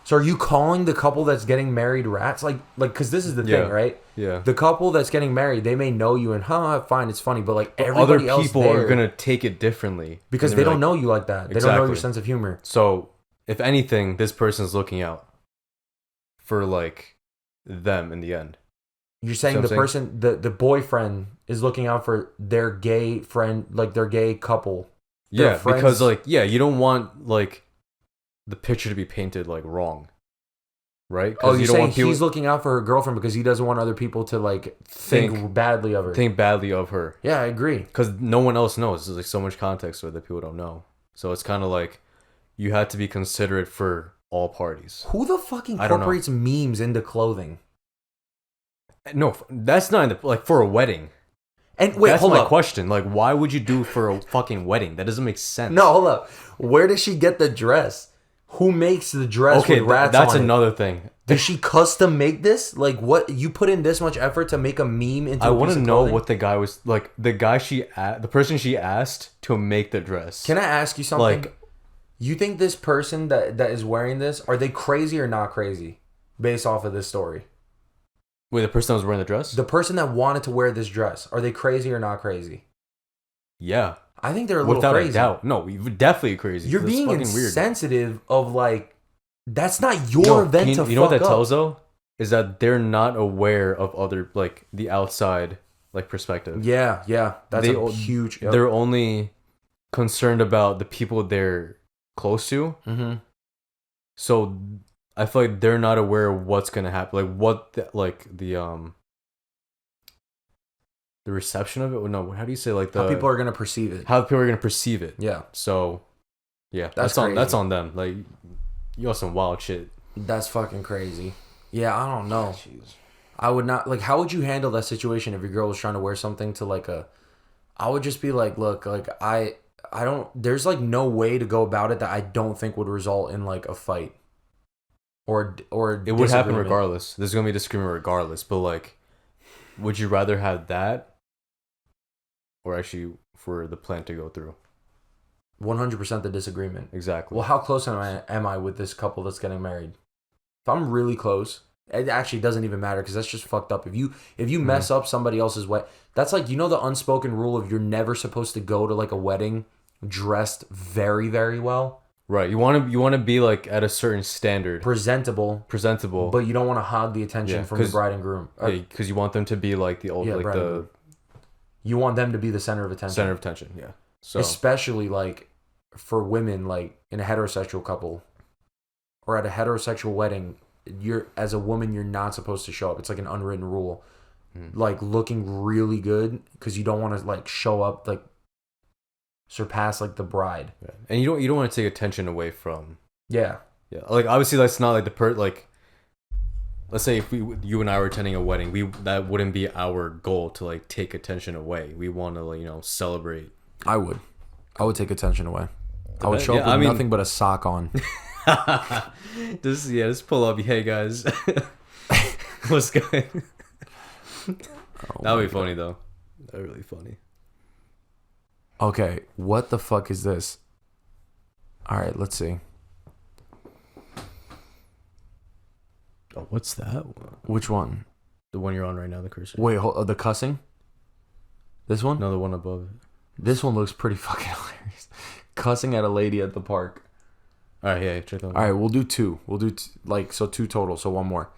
So are you calling the couple that's getting married rats? Like, because this is the thing, right? Yeah. The couple that's getting married, they may know you and fine, it's funny, but like everybody else, other people are gonna take it differently because they don't know you like that. They don't know your sense of humor. So if anything, this person's looking out for like them in the end. You're saying the person, the boyfriend is looking out for their gay friend, like their gay couple. Yeah, because like you don't want like the picture to be painted like wrong, right? Oh, you're saying he's looking out for her girlfriend because he doesn't want other people to like think badly of her. Think badly of her. Yeah, I agree. Because no one else knows. There's like so much context to it that people don't know. So it's kind of like you have to be considerate for all parties. Who the fuck incorporates memes into clothing? No, that's not like for a wedding. And wait, that's my question. Like, why would you do for a fucking wedding? That doesn't make sense. No, hold up. Where does she get the dress? Who makes the dress with rats that's on another it? Thing. Does she custom make this? Like, what? You put in this much effort to make a meme into I want to know what the guy was like. The person she asked to make the dress. Can I ask you something? Like, you think this person that is wearing this, are they crazy or not crazy? Based off of this story. Wait, the person that was wearing the dress? The person that wanted to wear this dress, are they crazy or not crazy? Yeah. I think they're a little crazy. Without a doubt. No, definitely crazy. You're being insensitive of like, that's not your event to fuck up. You know what that tells though? is that they're not aware of other like the outside like perspective. Yeah, that's a huge. Yep. They're only concerned about the people they're close to. Mm-hmm. So I feel like they're not aware of what's gonna happen, like what the reception of it. No, how do you say like the how people are gonna perceive it? How people are gonna perceive it. Yeah. So, yeah, that's on them. Like, you got some wild shit. That's fucking crazy. Yeah, I don't know. Jeez. I would not like. How would you handle that situation if your girl was trying to wear something to like a? I would just be like, look, like I don't. There's like no way to go about it that I don't think would result in like a fight. Or it would happen regardless. There's gonna be disagreement regardless. But like, would you rather have that? Or actually for the plan to go through. 100% the disagreement. Exactly. Well, how close am I with this couple that's getting married? If I'm really close, it actually doesn't even matter because that's just fucked up. If you mess up somebody else's wedding, that's like, you know, the unspoken rule of you're never supposed to go to like a wedding dressed very, very well. Right. You want to be like at a certain standard. Presentable. But you don't want to hog the attention from the bride and groom. Because you want them to be like the old, like the... You want them to be the center of attention. Yeah. So especially like for women, like in a heterosexual couple or at a heterosexual wedding, as a woman, you're not supposed to show up. It's like an unwritten rule. Like looking really good because you don't want to like show up like surpass like the bride. Yeah. And you don't want to take attention away from. Yeah. Like obviously that's not like the let's say if you and I were attending a wedding, that wouldn't be our goal to like take attention away. We want to like, celebrate. I would take attention away. I would show up with nothing but a sock on. Just pull up. Hey guys, what's going? That would be funny though. That'd be really funny. Okay, what the fuck is this? All right, let's see. Oh, what's that? Which one? The one you're on right now, the cursor. Wait, the cussing? This one? No, the one above it. This one looks pretty fucking hilarious. Cussing at a lady at the park. All right, yeah, check that one. All right, we'll do two. We'll do so two total, so one more.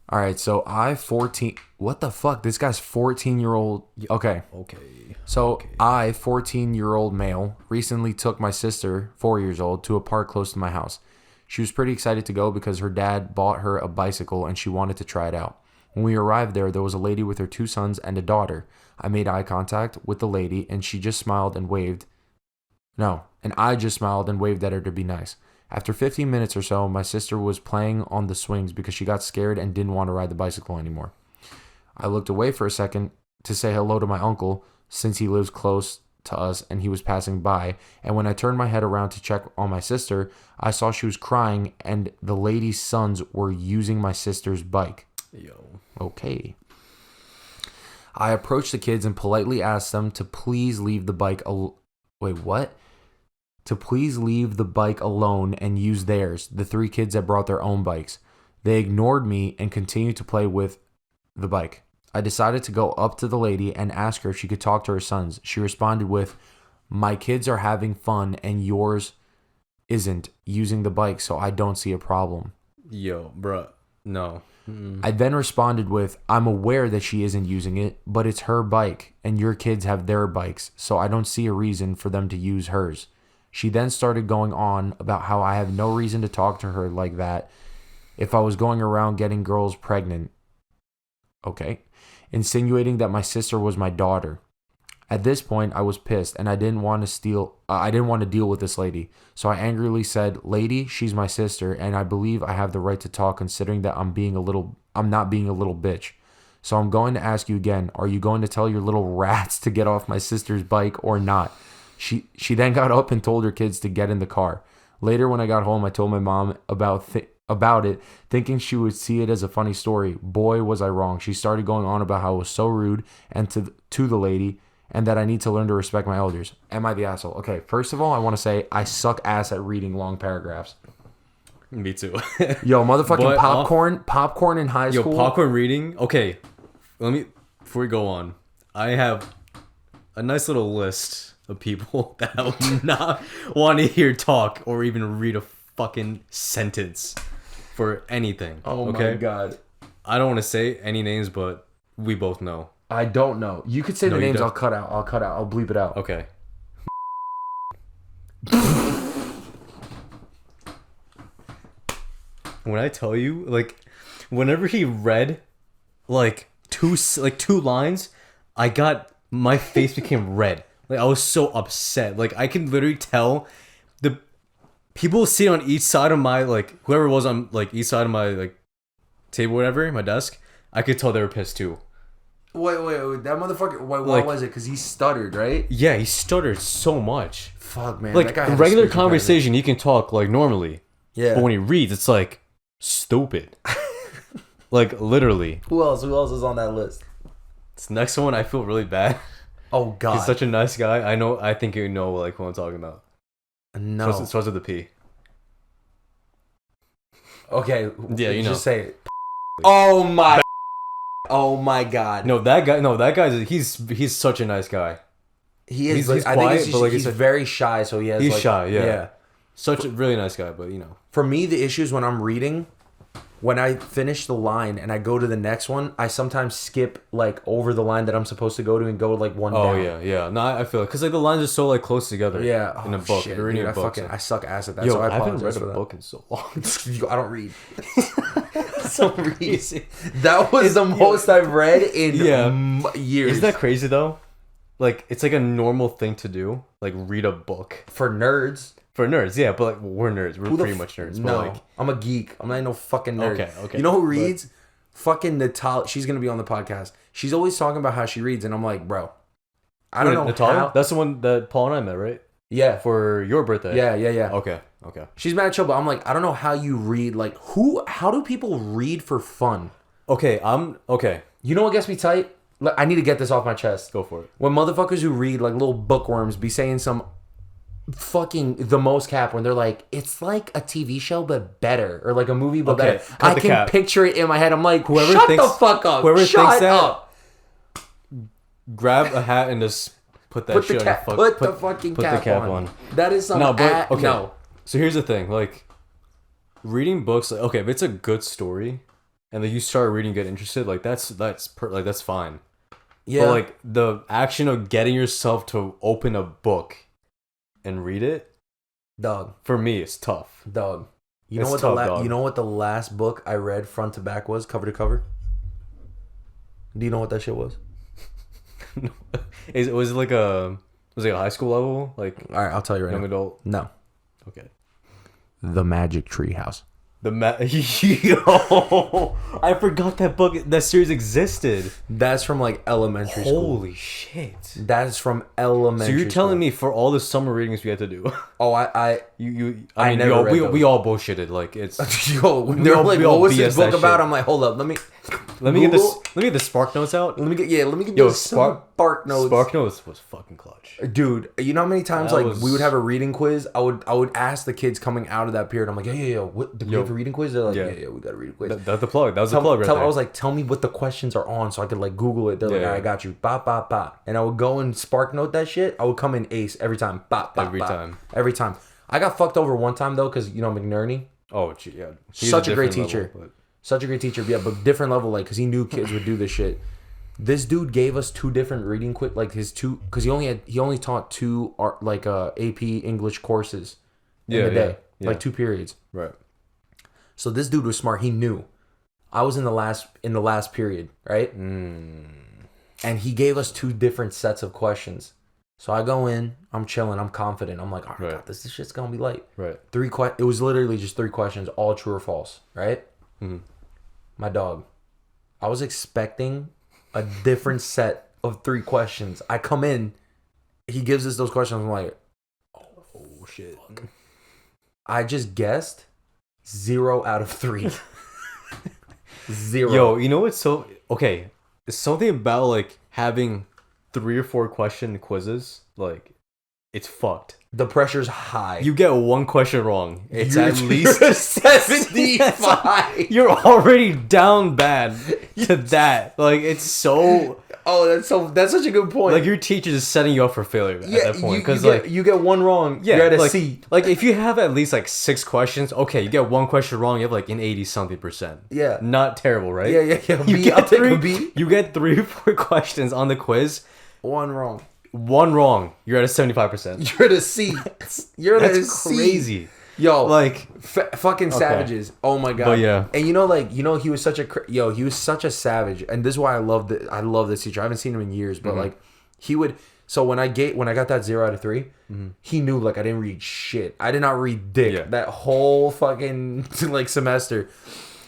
All right, so 14. What the fuck? This guy's 14-year-old. Okay. So I, 14-year-old male, recently took my sister, 4 years old, to a park close to my house. She was pretty excited to go because her dad bought her a bicycle and she wanted to try it out. When we arrived there was a lady with her 2 sons and a daughter. I made eye contact with the lady and she just smiled and waved. No, and I just smiled and waved at her to be nice. After 15 minutes or so, my sister was playing on the swings because she got scared and didn't want to ride the bicycle anymore. I looked away for a second to say hello to my uncle since he lives close to us and he was passing by, and when I turned my head around to check on my sister, I saw she was crying and the lady's sons were using my sister's bike. Okay. I approached the kids and politely asked them to please leave the bike to please leave the bike alone and use theirs, the 3 kids that brought their own bikes. They ignored me and continued to play with the bike. I decided to go up to the lady and ask her if she could talk to her sons. She responded with, "My kids are having fun and yours isn't using the bike, so I don't see a problem." Yo, bruh, no. I then responded with, "I'm aware that she isn't using it, but it's her bike and your kids have their bikes, so I don't see a reason for them to use hers." She then started going on about how I have no reason to talk to her like that if I was going around getting girls pregnant. Okay. Insinuating that my sister was my daughter. At this point, I was pissed and I didn't want to deal with this lady. So I angrily said, "Lady, she's my sister and I believe I have the right to talk considering that I'm not being a little bitch. So I'm going to ask you again, are you going to tell your little rats to get off my sister's bike or not?" She then got up and told her kids to get in the car. Later, when I got home, I told my mom about it, thinking she would see it as a funny story. Boy, was I wrong. She started going on about how it was so rude and to the lady, and that I need to learn to respect my elders. Am I the asshole? Okay, first of all, I want to say I suck ass at reading long paragraphs. Me too. Yo, motherfucking popcorn in high school. Yo, popcorn reading. Okay, before we go on, I have a nice little list of people that I would not want to hear talk or even read a fucking sentence for anything. Oh okay? my god. I don't want to say any names, but we both know. I don't know. You could say the names. I'll cut out. I'll bleep it out. Okay. When I tell you, like, whenever he read, like two lines, my face became red. Like I was so upset. Like I can literally tell the people sitting on each side of my whoever was on each side of my table, whatever, my desk. I could tell they were pissed too. Wait. That motherfucker. Why was it? Because he stuttered, right? Yeah, he stuttered so much. Fuck, man. Like that guy had regular conversation, he can talk normally. Yeah. But when he reads, it's stupid. Literally. Who else is on that list? This next one, I feel really bad. Oh God. He's such a nice guy. I think you know who I'm talking about. No. Starts with the P. Okay. Yeah, you know. Just say it. Oh my. Oh my God. No, that guy. He's such a nice guy. He is. He's I quiet, think but he's very shy. So he's shy. Yeah. Such a really nice guy, but you know. For me, the issue is when I'm reading. When I finish the line and I go to the next one, I sometimes skip over the line that I'm supposed to go to and go one down. Oh yeah. No, I feel it because the lines are so close together. Yeah. In a book. Shit, You're reading dude, a book. I suck ass at that. Yo, so I haven't read a that. book in so long. I don't read. So that was the most I've read in years. Isn't that crazy though? It's a normal thing to do. Read a book for nerds. For nerds, yeah, but we're nerds. We're pretty much nerds. No, I'm a geek. I'm not no fucking nerd. Okay. You know who reads? Fucking Natalia. She's gonna be on the podcast. She's always talking about how she reads, and I'm like, bro, I don't know Natalia? how. That's the one that Paul and I met, right? Yeah. For your birthday. Yeah. Okay. She's mad chill, but I'm like, I don't know how you read. How do people read for fun? Okay. You know what gets me tight? I need to get this off my chest. Go for it. When motherfuckers who read little bookworms be saying some fucking the most cap when they're like, it's like a TV show but better, or a movie but better. I can picture it in my head. I'm like, shut the fuck up. Whoever Shut thinks that, up. Grab a hat and just put that shit on. Put the fucking cap on. That is some okay. No. So here's the thing, reading books. Okay, if it's a good story, and then you start reading, get interested, that's fine. Yeah. But the action of getting yourself to open a book and read it, dog. For me, it's tough. Dog. You It's know what tough, you know what the last book I read front to back was, cover to cover? Do you know what that shit was? Was it a high school level? All right, I'll tell you right young now. adult? No. Okay. The Magic Tree House. Yo, I forgot that series existed. That's from elementary school. Holy shit. That is from elementary. So you're telling me for all the summer readings we had to do? Oh, I mean, we all bullshitted. It's yo. They're like, what was this book about? I'm like, hold up, let me get the Spark Notes out. Let me get yo Spark Notes. Spark Notes was fucking clutch, dude. You know how many times we would have a reading quiz? I would ask the kids coming out of that period. I'm like, yo, what? Do we have a reading quiz? They're like, yeah, we got a reading quiz. That's the plug. That was the plug right there. I was like, tell me what the questions are on, so I could Google it. They're like, I got you. Bop bop bop. And I would go and Spark Note that shit. I would come in ace every time. Bop bop bop. Every time. I got fucked over one time though, because McNerney. Oh yeah, such a great teacher. Such a great teacher. Yeah, but different level, because he knew kids would do this shit. This dude gave us two different reading his two, because he only taught two AP English courses in the day, 2 periods. Right. So this dude was smart. He knew. I was in the last period, right? And he gave us 2 different sets of questions. So I go in, I'm chilling, I'm confident. I'm like, oh my God, this shit's gonna be light. Right. It was literally just 3 questions, all true or false, right? Mm-hmm. My dog. I was expecting a different set of 3 questions. I come in, he gives us those questions. I'm like, oh shit. Fuck. I just guessed 0 out of 3. 0. Yo, you know what's so okay? It's something about having 3 or 4 question quizzes. It's fucked. The pressure's high. You get 1 question wrong, it's at least 75. You're already down bad to that. It's so. That's such a good point. Like your teacher is setting you up for failure at that point because you get one wrong, you're at a like, C. Like if you have at least like 6 questions, okay, you get one question wrong, you have like an 80-something%. Yeah, not terrible, right? Yeah. You get 3 You get 3 or 4 questions on the quiz. One wrong, you're at a 75%. You're at a C. You're at a C. Crazy. Yo, like fucking savages. Oh my god. But yeah, and he was such a savage, and this is why I love this teacher. I haven't seen him in years, but like he would. So when I got that 0 out of 3, he knew like I didn't read shit. I did not read dick that whole fucking like semester.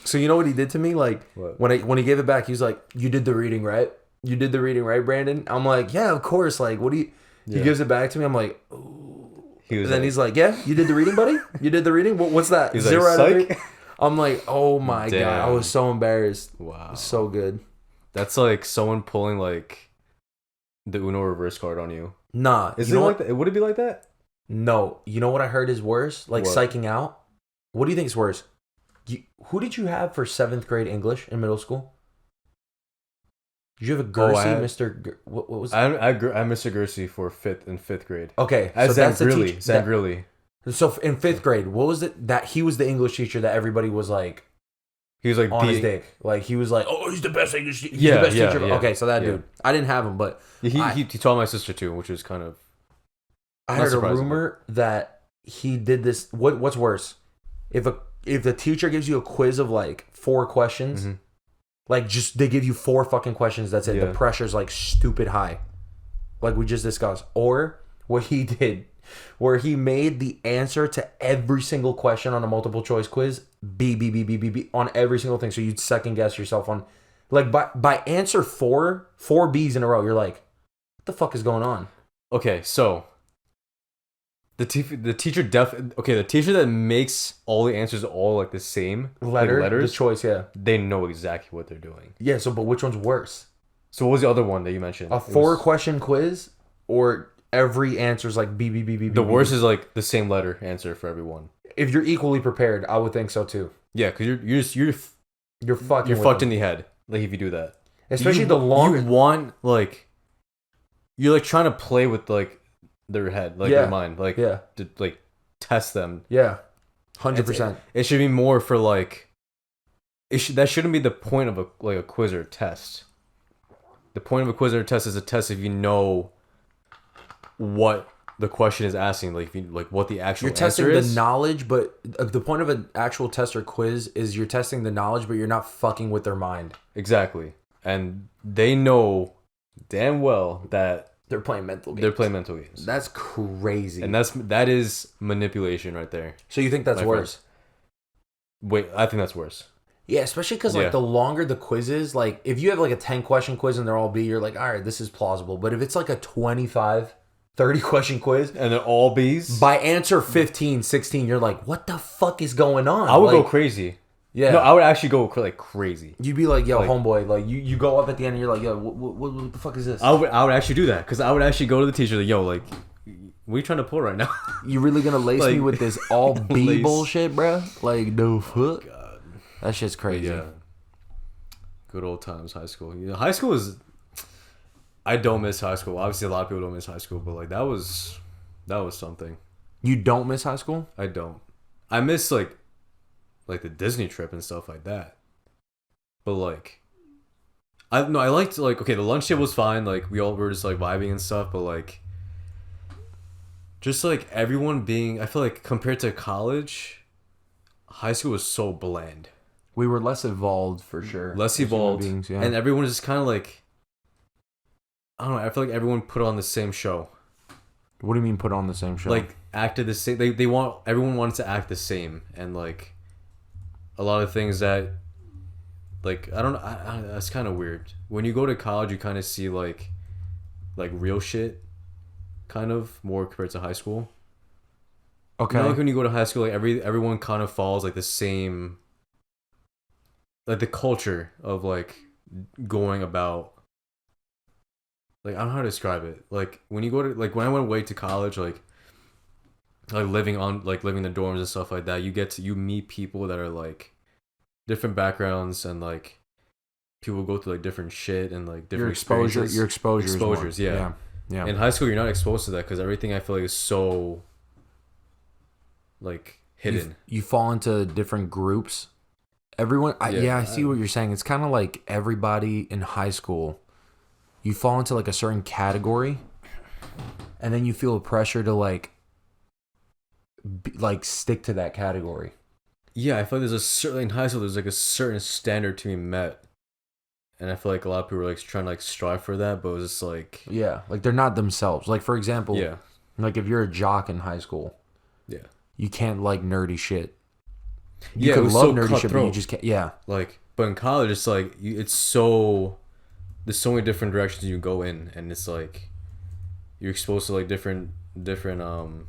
So you know what he did to me? Like when he gave it back, he was like, "You did the reading, right? You did the reading, right, Brandon?" I'm like, "Yeah, of course." Like, what do you? He gives it back to me. I'm like, "Ooh." He's like, "Yeah, you did the reading, buddy. You did the reading. What's that? He's 0 like, out of 3?" I'm like, "Oh my Damn. god!" I was so embarrassed. Wow, so good. That's like someone pulling like the Uno reverse card on you. Nah, is it like that? Would it be like that? No, you know what I heard is worse? Like what? Psyching out. What do you think is worse? Who did you have for 7th grade English in middle school? Did you have a Gersey, Mr. What was that? I Mr. Gersey for 5th grade. Okay, so that's the teacher. Zangrilli. So in 5th grade, what was it that he was the English teacher that everybody was like? He was like on his dick. Like he was like, "Oh, he's the best English. He's the best teacher." Yeah. Okay, so that dude, I didn't have him, but he taught my sister too, which is kind of. I heard a rumor that he did this. What's worse, if the teacher gives you a quiz of like 4 questions, like just they give you 4 fucking questions. That's it. The pressure's like stupid high, like we just discussed. Or what he did, where he made the answer to every single question on a multiple choice quiz B on every single thing. So you'd second guess yourself on, like by answer 4 B's in a row. You're like, what the fuck is going on? Okay, so. The teacher the teacher that makes all the answers all like the same letters, the choice, they know exactly what they're doing. Yeah, so but which one's worse? So what was the other one that you mentioned? A 4-question quiz, or every answer's like B. The worst is like the same letter answer for everyone. If you're equally prepared, I would think so too. Yeah, because you're fucked in the head. Like if you do that, especially the longer you want, like you're like trying to play with like their head, like their mind, like to like test them. 100%. It should be more for like that shouldn't be the point of a quiz or test. The point of a quiz or test is a test if you know what the question is asking, like if you, like what the actual you're testing answer is. the knowledge, but the point of an actual test or quiz is you're testing the knowledge, but you're not fucking with their mind. Exactly, and they know damn well that they're playing mental games. That's crazy. And that is manipulation right there. So you think that's worse? Wait, I think that's worse. Yeah, especially because like the longer the quiz is, like if you have like a 10-question quiz and they're all B, you're like, all right, this is plausible. But if it's like a 25, 30-question quiz and they're all B's, by answer 15, 16, you're like, what the fuck is going on? I would go crazy. Yeah, no, I would actually go like crazy. You'd be like, yo, homeboy, like you go up at the end and you're like, yo, what the fuck is this? I would actually do that because I would actually go to the teacher like, yo, like, what are you trying to pull right now? You really gonna lace me with this all B bullshit, bro? Like, no fuck. God. That shit's crazy. Yeah. Good old times, high school. You know, high school is. I don't miss high school. Obviously, a lot of people don't miss high school, but like that was something. You don't miss high school? I don't. I miss like the Disney trip and stuff like that. But like, I liked like, okay, the lunch table was fine. Like we all were just like vibing and stuff, but like, just like everyone being, I feel like compared to college, high school was so bland. We were less evolved for sure. Less evolved, beings, and everyone was just kind of like, I don't know. I feel like everyone put on the same show. What do you mean put on the same show? Like acted the same. Everyone wanted to act the same, and like a lot of things that, like I don't know. That's kind of weird. When you go to college, you kind of see like real shit, kind of more compared to high school. Okay. You know, like when you go to high school, like everyone kind of follows like the same. Like the culture of like going about, like I don't know how to describe it. Like when you go to when I went away to college, like living the dorms and stuff like that, you meet people that are like different backgrounds and like people go through like different shit and like different your exposure exposures, yeah. In high school, you're not exposed to that because everything I feel like is so like hidden. You fall into different groups. Everyone, I see what you're saying. It's kind of like everybody in high school. You fall into like a certain category, and then you feel a pressure to like stick to that category. Yeah, I feel like in high school there's like a certain standard to be met, and I feel like a lot of people are like trying to like strive for that, but it was just like like they're not themselves. Like for example, like if you're a jock in high school, you can't like nerdy shit. You could love nerdy shit, but you just can't. Yeah, like but in college it's like it's so there's so many different directions you go in, and it's like you're exposed to like different I don't know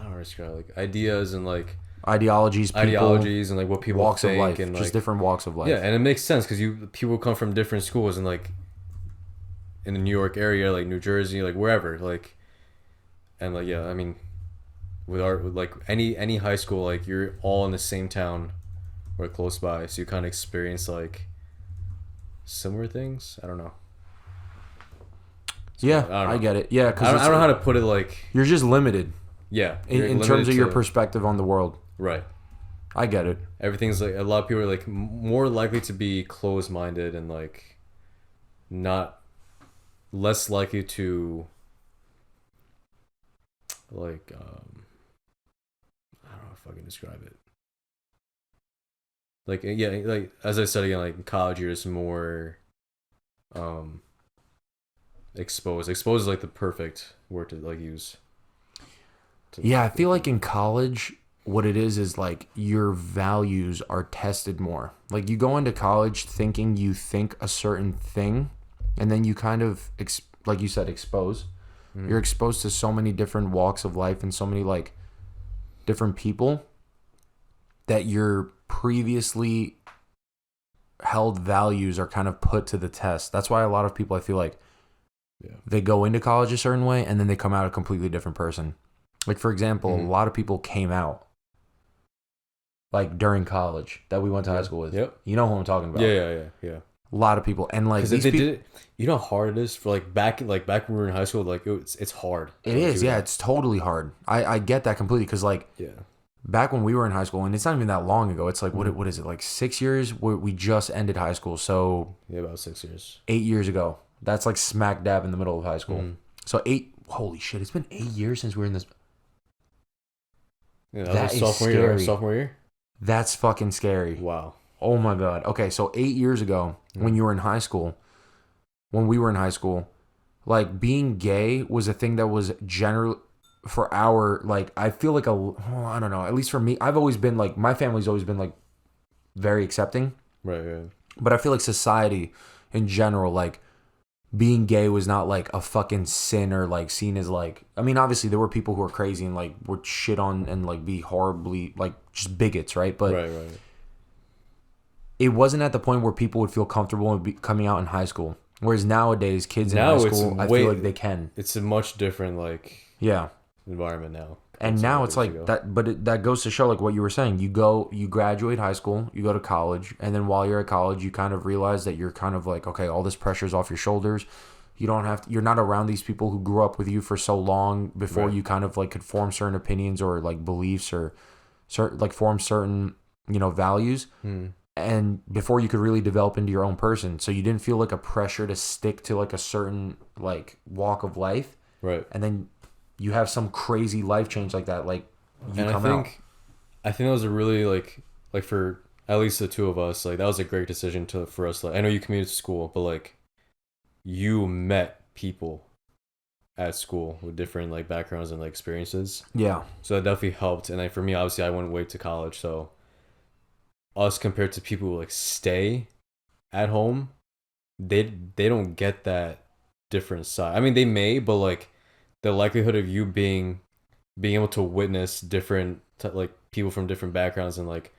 how to describe it, like ideas and like ideologies and like what people walks think of life, and just like, different walks of life. Yeah, and it makes sense because people come from different schools and like in the New York area, like New Jersey, like wherever, like and like I mean with like any high school, like you're all in the same town or close by, so you kind of experience like similar things. I don't know. So, I get it. Yeah, because I don't know how to put it. Like you're just limited. Yeah, in terms of your perspective on the world. Right. I get it. Everything's like a lot of people are like more likely to be closed-minded and like not less likely to like I don't know if I can describe it. Like like as I said again, like in college you're just more exposed. Exposed is like the perfect word to like use. Yeah, I feel like in college, what it is like your values are tested more. Like you go into college thinking you think a certain thing, and then you kind of, like you said, expose. Mm-hmm. You're exposed to so many different walks of life and so many like different people that your previously held values are kind of put to the test. That's why a lot of people, I feel like, they go into college a certain way and then they come out a completely different person. Like, for example, a lot of people came out like during college that we went to high school with. Yep. You know who I'm talking about. Yeah. A lot of people. And like these people, you know how hard it is for like back when we were in high school, like it's hard. It is, yeah, it's totally hard. I get that completely because like back when we were in high school, and it's not even that long ago, it's like what is it, like 6 years? We just ended high school, so about 6 years. 8 years ago. That's like smack dab in the middle of high school. So holy shit, it's been 8 years since we were in this. Yeah, that is scary. Sophomore year? That's fucking scary. Wow. Oh my God. Okay, so 8 years ago, when you were in high school, when we were in high school, like being gay was a thing that was generally for our, like, I feel like I don't know, at least for me, I've always been like, my family's always been like very accepting. Right. But I feel like society in general, like, being gay was not like a fucking sin or like seen as like, I mean, obviously there were people who were crazy and like would shit on and like be horribly like just bigots, right? But right. It wasn't at the point where people would feel comfortable coming out in high school. Whereas nowadays, kids in high school, I feel like they can. It's a much different like environment now. And now it's like that, but that goes to show like what you were saying. You graduate high school, you go to college, and then while you're at college, you kind of realize that you're kind of like, okay, all this pressure's off your shoulders. You're not around these people who grew up with you for so long before you kind of like could form certain opinions or like beliefs or form certain, values. And before you could really develop into your own person. So you didn't feel like a pressure to stick to like a certain like walk of life. Right. And then you have some crazy life change like that, like you and come out. I think that was a really like for at least the two of us, like that was a great decision for us. Like I know you commuted to school, but like you met people at school with different like backgrounds and like experiences. Yeah. So that definitely helped. And like for me, obviously, I went way to college, so us compared to people who like stay at home, they don't get that different side. I mean, they may, but like the likelihood of you being able to witness different like people from different backgrounds and like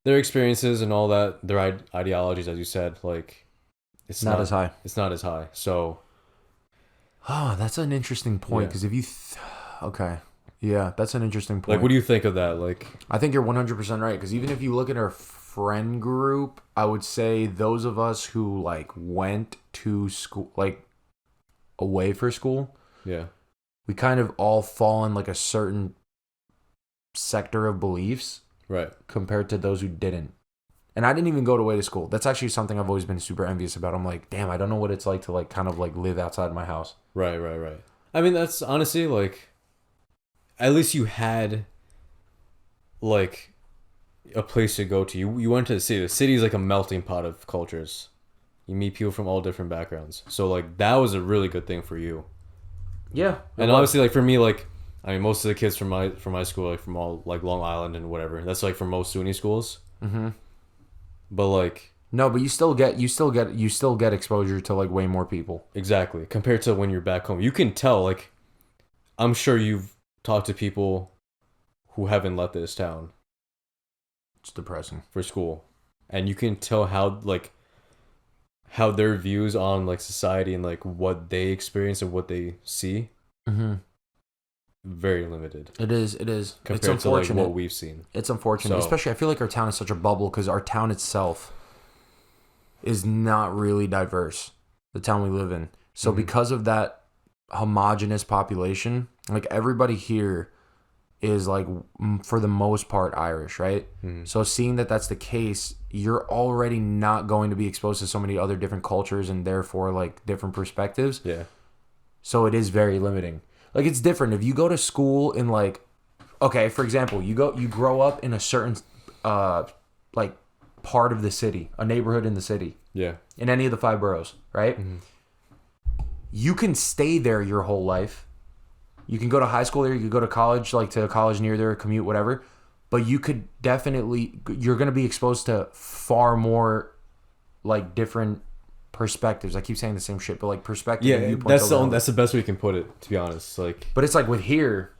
their experiences and all that, their ideologies, as you said, like it's not as high. It's not as high. So, that's an interesting point because if you, yeah, that's an interesting point. Like, what do you think of that? Like, I think you're 100% right because even if you look at our friend group, I would say those of us who like went to school, like away for school, Yeah. we kind of all fall in like a certain sector of beliefs Right. compared to those who didn't. And I didn't even go away to school. That's actually something I've always been super envious about. I'm like, damn, I don't know what it's like to like kind of like live outside my house. Right. I mean, that's honestly like, at least you had like a place to go to. You went to the city. The city is like a melting pot of cultures. You meet people from all different backgrounds. So like that was a really good thing for you. Yeah. And obviously like for me, like I mean most of the kids from my school, like from all like Long Island and whatever. That's like for most SUNY schools. Mm-hmm. But like no, but you still get exposure to like way more people. exactly. Compared to when you're back home. You can tell, like I'm sure you've talked to people who haven't left this town. It's depressing. For school. And you can tell how their views on like society and like what they experience and what they see, very limited. It is. Compared to like what we've seen. It's unfortunate, especially I feel like our town is such a bubble because our town itself is not really diverse. The town we live in, so because of that homogenous population, like everybody here is like for the most part Irish, right? So seeing that that's the case, you're already not going to be exposed to so many other different cultures and therefore like different perspectives. Yeah. So it is very limiting. Like it's different if you go to school in like, okay, for example, you grow up in a certain like part of the city, a neighborhood in the city. Yeah. In any of the 5 boroughs, right? You can stay there your whole life. You can go to high school there. You could go to college, like to a college near there, commute, whatever. But you could you're going to be exposed to far more like different perspectives. I keep saying the same shit, but like perspective. Yeah, that's the best way you can put it, to be honest. Like, but it's like with here,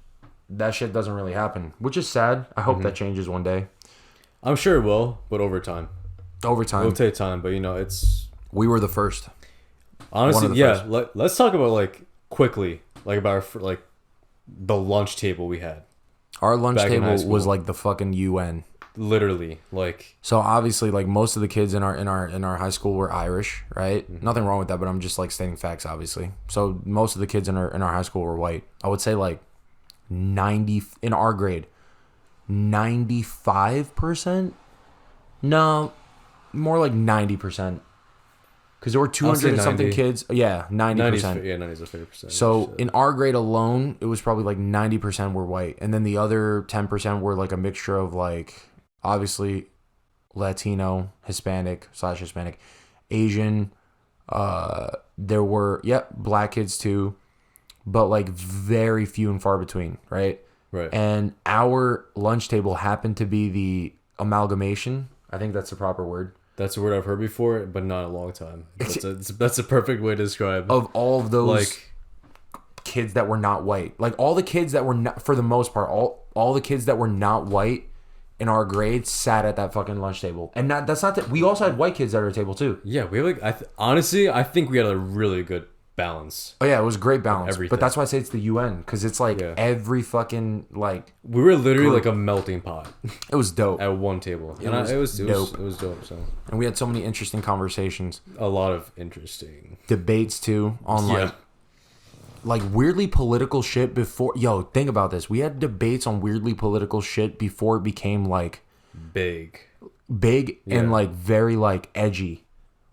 that shit doesn't really happen, which is sad. I hope that changes one day. I'm sure it will, but over time. It'll take time, but you know, we were the first. Honestly, yeah. Let's talk about like quickly, like about our, like the lunch table we had. Our lunch table was like the fucking UN. Literally, like. So obviously, like most of the kids in our high school were Irish, right? Nothing wrong with that, but I'm just like stating facts, obviously. So most of the kids in our high school were white. I would say like 90 in our grade, 95%. No, more like 90%. Because there were 200 and something kids. Yeah, 90%. Yeah, 90 is a fair percent. So in our grade alone, it was probably like 90% were white. And then the other 10% were like a mixture of like, obviously, Latino, Hispanic, Asian. There were, black kids too. But like very few and far between, right? Right. And our lunch table happened to be the amalgamation. I think that's the proper word. That's a word I've heard before, but not in a long time. That's a perfect way to describe. Of all of those like kids that were not white. Like all the kids that were not, for the most part, all the kids that were not white in our grade sat at that fucking lunch table. And that's not that we also had white kids at our table too. Yeah, we have like honestly, I think we had a really good balance. Oh yeah, it was great balance. But that's why I say it's the UN, because it's like every fucking like we were literally like a melting pot. It was dope at one table. It was dope. It was dope. So, and we had so many interesting conversations. A lot of interesting debates too on like weirdly political shit before. Yo, think about this. We had debates on weirdly political shit before it became like big and like very like edgy.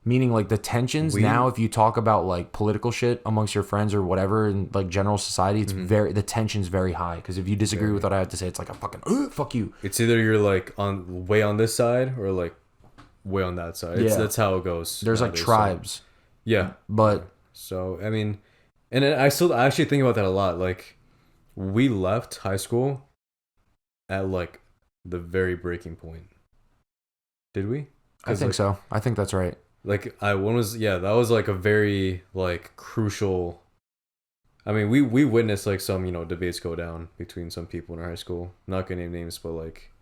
Meaning like the tensions now, if you talk about like political shit amongst your friends or whatever in like general society, it's the tension's very high. Because if you disagree with what I have to say, it's like a fucking fuck you. It's either you're like way on this side or like way on that side. That's how it goes. There's nowadays, like tribes. So. Yeah. But so I mean, and I actually think about that a lot. Like we left high school at like the very breaking point. Did we? I think so. I think that's right. Like that was like a very like crucial. I mean, we witnessed like some debates go down between some people in our high school. Not gonna name names, but like,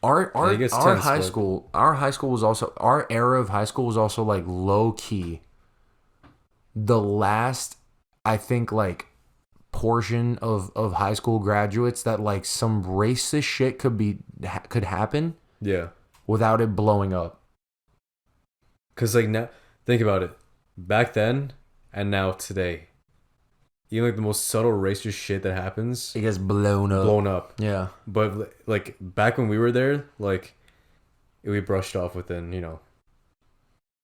our high school was also, our era of high school was also like low key. The last, I think, like portion of high school graduates that like some racist shit could happen. Yeah. without it blowing up. Because, like, now, think about it. Back then and now today, even, like, the most subtle racist shit that happens... It gets blown up. Yeah. But, like, back when we were there, like, we brushed off within, no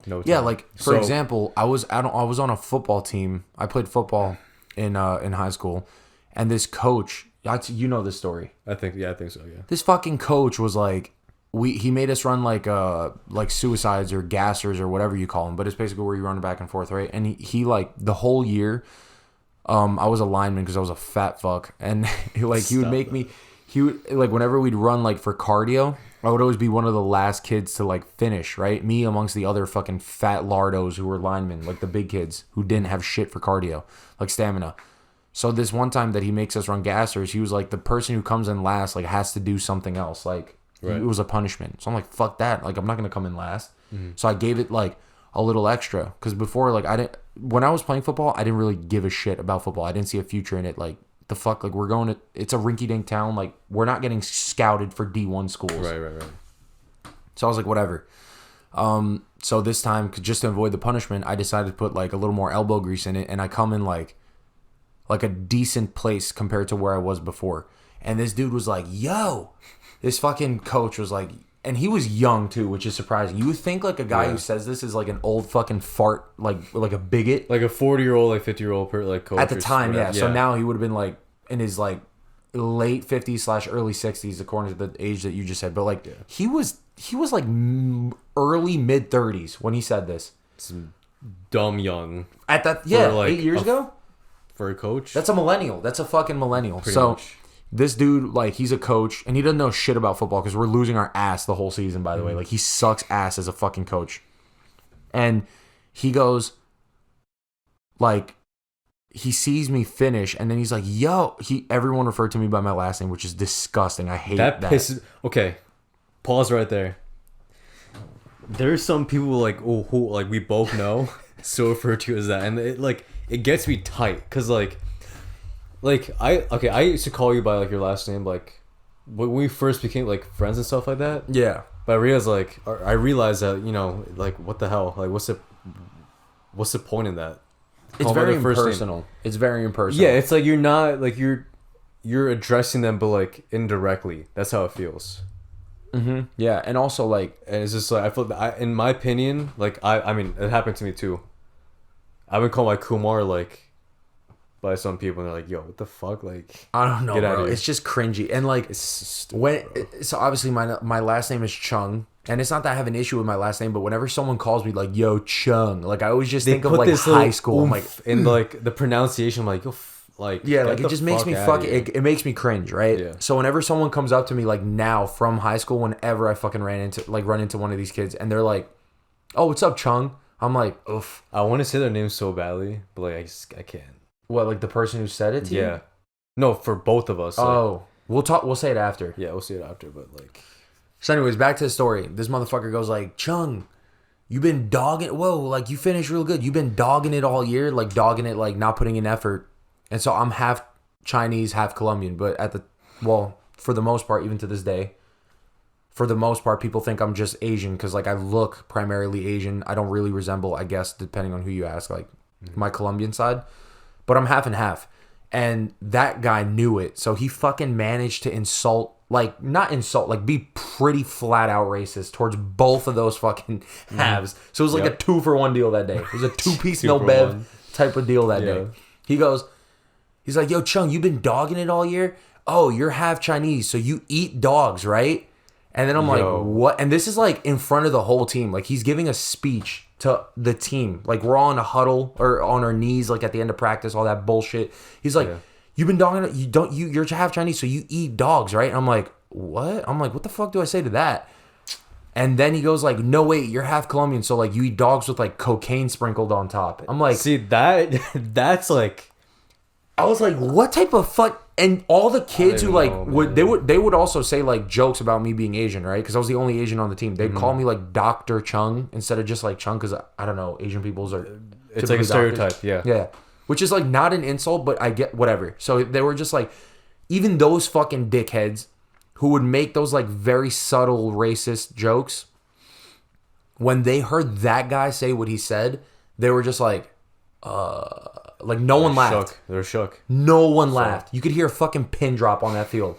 time. Yeah, like, for example, I was on a football team. I played football in high school. And this coach... You know this story. I think so, yeah. This fucking coach was like... He made us run like suicides or gassers or whatever you call them, but it's basically where you run back and forth, right? And he like the whole year, I was a lineman because I was a fat fuck, and he would make me. He would like whenever we'd run like for cardio, I would always be one of the last kids to like finish, right? Me amongst the other fucking fat lardos who were linemen, like the big kids who didn't have shit for cardio, like stamina. So this one time that he makes us run gassers, he was like the person who comes in last like has to do something else, like. Right. It was a punishment. So I'm like, fuck that. Like, I'm not going to come in last. Mm-hmm. So I gave it, like, a little extra. Because before, like, when I was playing football, I didn't really give a shit about football. I didn't see a future in it. Like, the fuck? Like, it's a rinky-dink town. Like, we're not getting scouted for D1 schools. Right. So I was like, whatever. So this time, just to avoid the punishment, I decided to put, like, a little more elbow grease in it. And I come in, like a decent place compared to where I was before. And this dude was like, yo... This fucking coach was like, and he was young too, which is surprising. You would think like a guy who says this is like an old fucking fart, like a bigot, like a 40-year-old, like 50-year-old like coach at the time, yeah. So now he would have been like in his like late 50s/early 60s, according to the age that you just said. But like he was like early mid 30s when he said this. It's dumb young at that, 8 years ago for a coach. That's a millennial. That's a fucking millennial. Pretty much. This dude, like, he's a coach, and he doesn't know shit about football because we're losing our ass the whole season, by the way. Like, he sucks ass as a fucking coach. And he goes, like, he sees me finish, and then he's like, yo. Everyone referred to me by my last name, which is disgusting. I hate that. Pisses... Okay, pause right there. There's some people, like, who like, we both know, still refer to you as that. And, it gets me tight, because, like, I used to call you by like your last name, like when we first became like friends and stuff like that. Yeah. But I realized that like what the hell, like what's the point in that? It's very impersonal. It's very impersonal. Yeah, it's like you're not like you're addressing them, but like indirectly. That's how it feels. Mm-hmm. Yeah, and also like, and it's just like I feel that in my opinion, like I mean it happened to me too. I've been called like Kumar like. By some people, and they're like, "Yo, what the fuck?" Like, I don't know, bro. It's just cringy, and like, so obviously my last name is Chung, and it's not that I have an issue with my last name, but whenever someone calls me like, "Yo, Chung," like I always just think of like high school. I'm like, in like the pronunciation, I'm like, "Yo, like yeah," like it just makes me it makes me cringe, right? Yeah. So whenever someone comes up to me like now from high school, whenever I fucking run into one of these kids, and they're like, "Oh, what's up, Chung?" I'm like, "Oof." I want to say their name so badly, but like I can't. What, like the person who said it to you? Yeah. No, for both of us. Oh. Like, we'll say it after. Yeah, we'll say it after, but like... So anyways, back to the story. This motherfucker goes like, Chung, you been dogging... Whoa, like you finished real good. You been dogging it all year? Like dogging it, like not putting in effort. And so I'm half Chinese, half Colombian. But for the most part, even to this day, for the most part, people think I'm just Asian because like I look primarily Asian. I don't really resemble, I guess, depending on who you ask, like my Colombian side. But I'm half and half. And that guy knew it. So he fucking managed to be pretty flat out racist towards both of those fucking halves. So it was like a 2-for-1 deal that day. It was a 2-piece no bev type of deal that day. He's like, yo, Chung, you been dogging it all year? Oh, you're half Chinese, so you eat dogs, right? And then I'm like, what? And this is like in front of the whole team. Like he's giving a speech to the team. Like we're all in a huddle or on our knees, like at the end of practice, all that bullshit. He's like, you've been dogging it. You're half Chinese, so you eat dogs, right? And I'm like, what? I'm like, what the fuck do I say to that? And then he goes like, no, wait, you're half Colombian, so like you eat dogs with like cocaine sprinkled on top. I'm like, see that's like, I was like, what type of fuck? And all the kids who like they would also say like jokes about me being Asian, right? Because I was the only Asian on the team. They'd call me like Dr. Chung instead of just like Chung, because I don't know, Asian people's are it's like a stereotype, doctors. Yeah, which is like not an insult, but I get whatever. So they were just like, even those fucking dickheads who would make those like very subtle racist jokes, when they heard that guy say what he said, they were just like no one laughed. They're shook. No one laughed. You could hear a fucking pin drop on that field.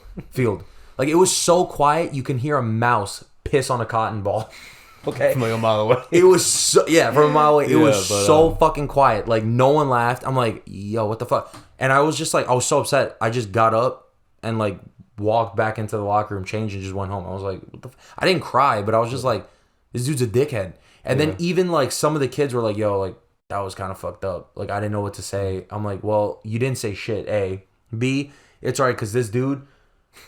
Like, it was so quiet, you can hear a mouse piss on a cotton ball. Okay? From like a mile away. It was so, from a mile away. It was so fucking quiet. Like, no one laughed. I'm like, yo, what the fuck? And I was just like, I was so upset. I just got up and like walked back into the locker room, changed, and just went home. I was like, what the I didn't cry, but I was just like, this dude's a dickhead. And then even like some of the kids were like, yo, like, that was kind of fucked up. Like, I didn't know what to say. I'm like, well, you didn't say shit, A. B, it's alright, because this dude,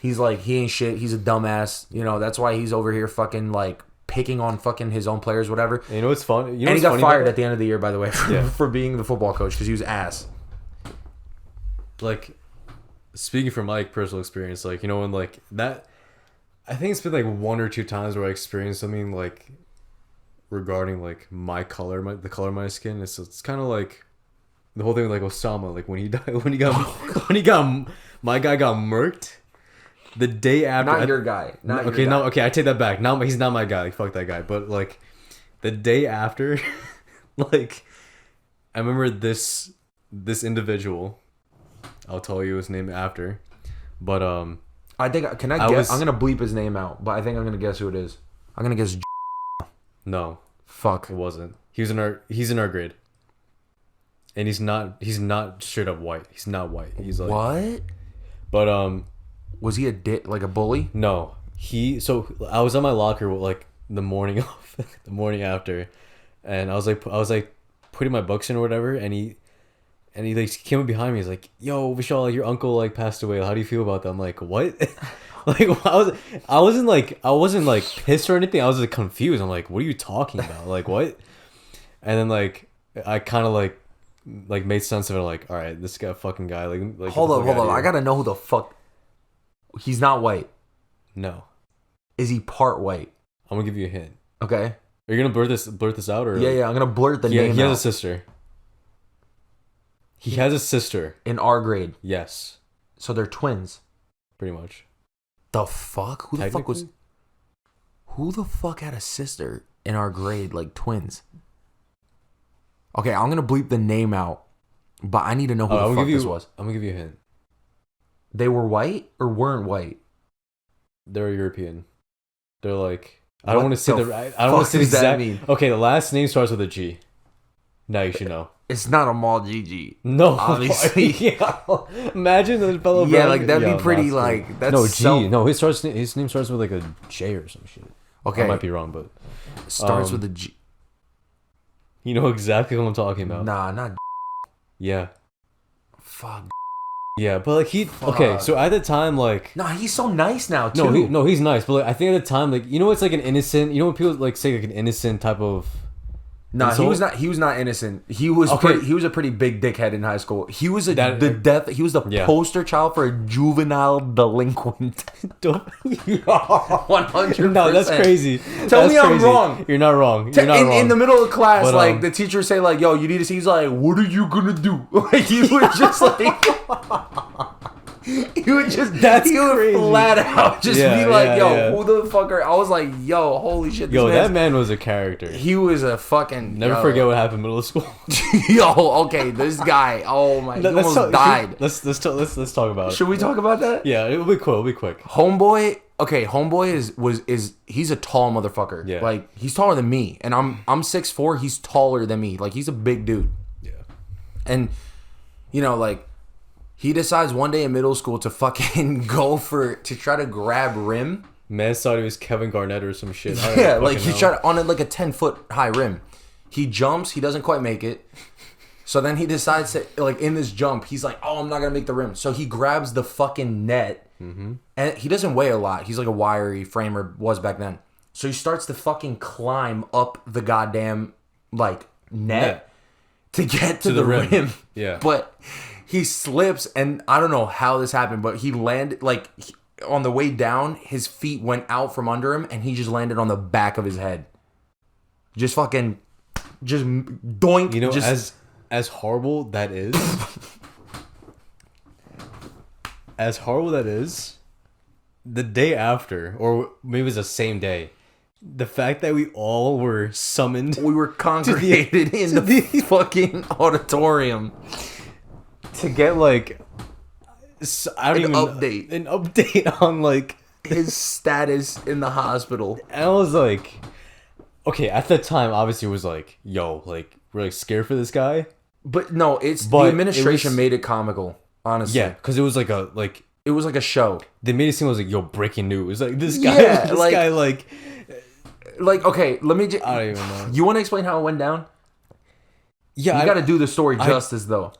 he's like, he ain't shit. He's a dumbass. You know, that's why he's over here fucking like picking on fucking his own players, whatever. And you know what's fun? You know, and he got fired at the end of the year, by the way, for being the football coach, because he was ass. Like, speaking from my personal experience, like, you know, when like that, I think it's been like 1 or 2 times where I experienced something like regarding like my color, the color of my skin. It's kind of like the whole thing with like Osama, like when he died, when he got my guy got murked. The day after, not your guy. Not okay, your guy. no, okay, I take that back. Now he's not my guy. Like, fuck that guy. But like, the day after, like, I remember this individual. I'll tell you his name after. But I think can I guess? I'm gonna bleep his name out, but I think I'm gonna guess who it is. I'm gonna guess. No, fuck, it wasn't. He's in our grade, and he's not straight up white. He's not white. He's like what? But was he a dick, like a bully? No, so I was on my locker like the morning after, and I was like putting my books in or whatever, and he like came up behind me. He's like, "Yo, Vishal, like, your uncle like passed away. How do you feel about that?" I'm like, "What?" Like, I wasn't like pissed or anything. I was like confused. I'm like, "What are you talking about? Like, what?" And then like I kind of like made sense of it. Like, all right, this fucking guy. Like hold up. I gotta know who the fuck. He's not white. No. Is he part white? I'm gonna give you a hint. Okay. Are you gonna blurt this out or? Yeah. I'm gonna blurt the name out. He has a sister. He has a sister. In our grade. Yes. So they're twins. Pretty much. The fuck? Who the fuck had a sister in our grade, like twins? Okay, I'm gonna bleep the name out, but I need to know who the fuck this was. I'm gonna give you a hint. They were white or weren't white? They're European. They're like, I don't want to say I don't want to say the exact. Mean? Okay, the last name starts with a G. Now you should know. It's not Amal Gigi. No, obviously. Yeah. Imagine the fellow. Yeah, like that'd be pretty. Like that's no G. No, his name starts with like a J or some shit. Okay, I might be wrong, but starts with a G. You know exactly what I'm talking about. Nah, not. Yeah. Fuck. Yeah, but like okay, so at the time, like, nah, he's so nice now too. No, he's nice, but like, I think at the time, like, you know, it's like an innocent. You know when people like say like an innocent type of. Nah, he was not innocent. He was he was a pretty big dickhead in high school. He was he was the poster child for a juvenile delinquent. 100%. No, that's crazy. Tell me I'm wrong. You're not wrong. You're not wrong. In the middle of class, but, like the teacher say like, "Yo, you need to see." He's like, "What are you gonna do?" Like he was just like. He would just crazy. Flat out just be like, yo, who the fuck are... I was like, yo, holy shit. That man was a character. He was a fucking... Never forget what happened in middle school. Yo, okay, this guy, oh my... He almost died. Let's talk about it. Should we talk about that? Yeah, it'll be cool. It'll be quick. Homeboy is he's a tall motherfucker. Yeah. Like, he's taller than me. And I'm 6'4", he's taller than me. Like, he's a big dude. Yeah. And, you know, like... He decides one day in middle school to fucking to try to grab rim. Man thought he was Kevin Garnett or some shit. Yeah, like he tried on it like a 10-foot high rim. He jumps, he doesn't quite make it. So then he decides to, like in this jump, he's like, oh, I'm not going to make the rim. So he grabs the fucking net. Mm-hmm. And he doesn't weigh a lot. He's like a wiry framer, was back then. So he starts to fucking climb up the goddamn like net to get to the rim. Yeah. But... He slips, and I don't know how this happened, but he landed, like, on the way down, his feet went out from under him, and he just landed on the back of his head. Just fucking, just doink. You know, as horrible that is, the day after, or maybe it was the same day, the fact that we all were summoned, We were congregated in the fucking auditorium to get like, I don't an even update. an update on like His status in the hospital. and I was like, okay, at the time, obviously, it was like, yo, like, we're like scared for this guy. But no, But the administration made it comical. Honestly, Yeah, because it was like it was like a show. they made it seem like, yo, breaking news. Like this guy, Yeah, this like- guy, like, Like, okay, let me. I don't even know. You want to explain how it went down? Yeah, You got to do the story justice, though.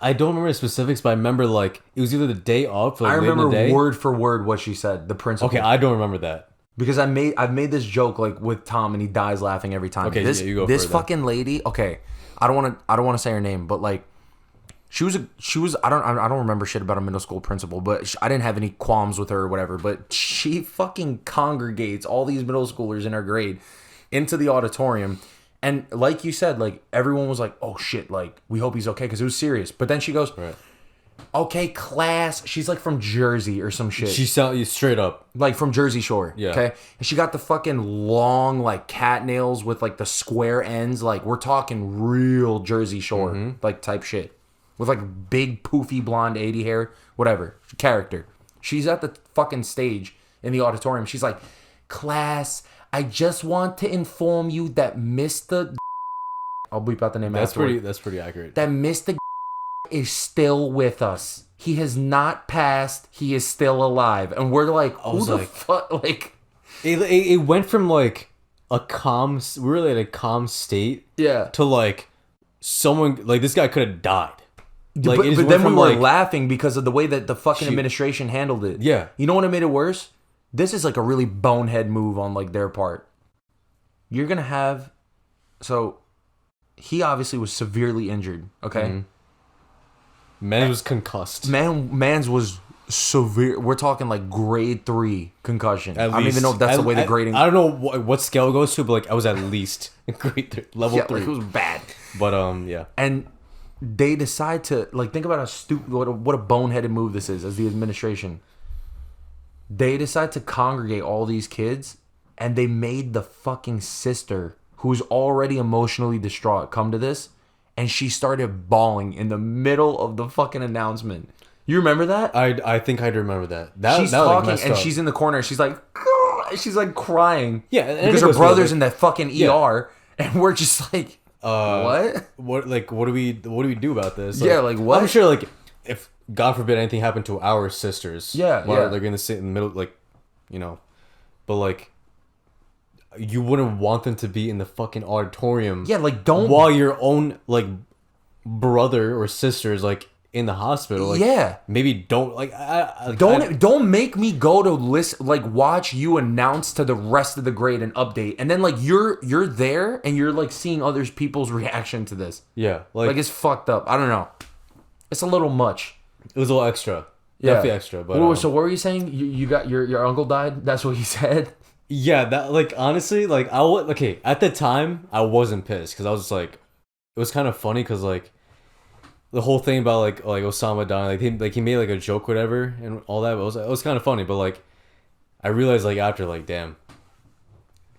I don't remember the specifics, but I remember like it was either the day of, like, I late in remember the day. word for word what she said. The principal. Okay, I don't remember that. Because I've made this joke like with Tom and he dies laughing every time. Okay, this yeah, you go this for it then. fucking lady. Okay, I don't want to say her name, but like she was I don't remember shit about a middle school principal, but I didn't have any qualms with her or whatever. But she fucking congregates all these middle schoolers in her grade into the auditorium. And like you said, like everyone was like, "Oh shit!" Like we hope he's okay because it was serious. But then she goes, Right. "Okay, class." She's like from Jersey or some shit. She sound you straight up. Like from Jersey Shore. Yeah. Okay. And she got the fucking long like cat nails with like the square ends. Like we're talking real Jersey Shore like type shit. With like big poofy blonde 80 hair, whatever. Character. She's at the fucking stage in the auditorium. She's like, "Class, I just want to inform you that Mr. I'll bleep out the name afterward. That's pretty accurate. That Mr. is still with us. He has not passed. He is still alive." And we're like, who the fuck? Like, It went from like a calm, really at a calm state, yeah. to like someone like this guy could have died. Like, but it just but went then we from, were like, laughing because of the way that the fucking administration handled it. Yeah. You know what made it worse? This is like a really bonehead move on like their part. You're gonna have, so he obviously was severely injured. Okay. Man was concussed. Man's was severe. We're talking like grade 3 concussion. At I don't even know if that's the way the grading. I don't know what scale it goes to, but like I was at least grade 3, level yeah, 3. like, it was bad. But yeah. And they decide to like think about how stupid, what a boneheaded move this is as the administration. They decide to congregate all these kids, and they made the fucking sister, who's already emotionally distraught, come to this, and she started bawling in the middle of the fucking announcement. You remember that? I think I remember that. She's that, like, talking messed and up. she's in the corner. She's like, she's like crying. Yeah, and because it her goes brother's through, in that fucking Yeah. ER, and we're just like, what? what do we do about this? Like, Yeah, like, what? I'm sure like if God forbid anything happened to our sisters, Yeah, while yeah. they're gonna sit in the middle, like, you know, but like you wouldn't want them to be in the fucking auditorium. Yeah, like don't. While your own like brother or sister is like in the hospital. Like, Yeah. maybe don't like Don't make me go to listen, like watch you announce to the rest of the grade an update, and then like you're there and you're like seeing other people's reaction to this. yeah, Like it's fucked up. I don't know. It's a little much. it was a little extra. Yeah. Definitely extra. But so what were you saying? You got your uncle died. That's what he said. yeah, that like honestly, like I was okay at the time. I wasn't pissed because I was just like, it was kind of funny because like the whole thing about like Osama dying, like he made like a joke, whatever, and all that. But it was kind of funny. But like I realized like after like damn,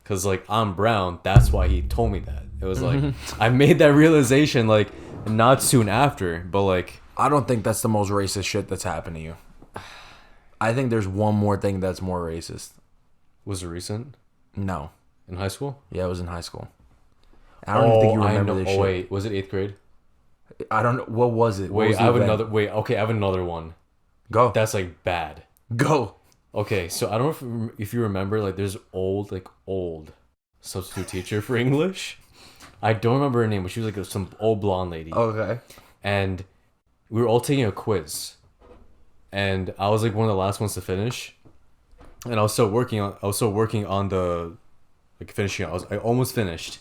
because like I'm brown. That's why he told me that. It was like I made that realization like not soon after, but like I don't think that's the most racist shit that's happened to you. I think there's one more thing that's more racist. was it recent No. in high school? Yeah, it was in high school. I don't even think you remember I know. this shit. Oh wait, was it 8th grade? I don't know. What was it? What Wait, was the I have event? another. Wait, okay, I have another one. Go. That's like bad. Go. Okay, so I don't know if you remember, like there's old substitute teacher for English. I don't remember her name, but she was like some old blonde lady. Okay. And we were all taking a quiz, and I was like one of the last ones to finish, and I was still working on the like finishing. I almost finished,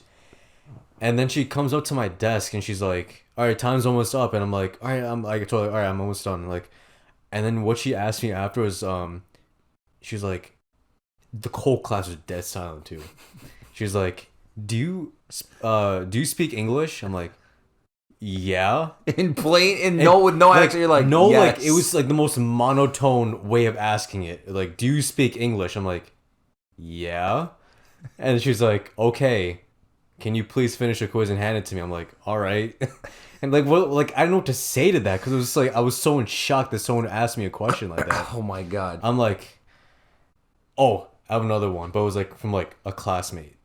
and then she comes up to my desk and she's like, "All right, time's almost up," and I'm like, "All right," I told her, "All right, I'm almost done." Like, and then what she asked me after was, she's like, the whole class was dead silent too. She was like, do you speak English?" I'm like, yeah. In plain and no with no accent. You're like, no, yes. like it was like the most monotone way of asking it. Like, do you speak English? I'm like, yeah. And she's like, okay, can you please finish the quiz and hand it to me? I'm like, all right. And like, what? Like, I don't know what to say to that because it was just like I was so in shock that someone asked me a question like that. Oh my god. I'm like, oh, I have another one, but it was like from like a classmate.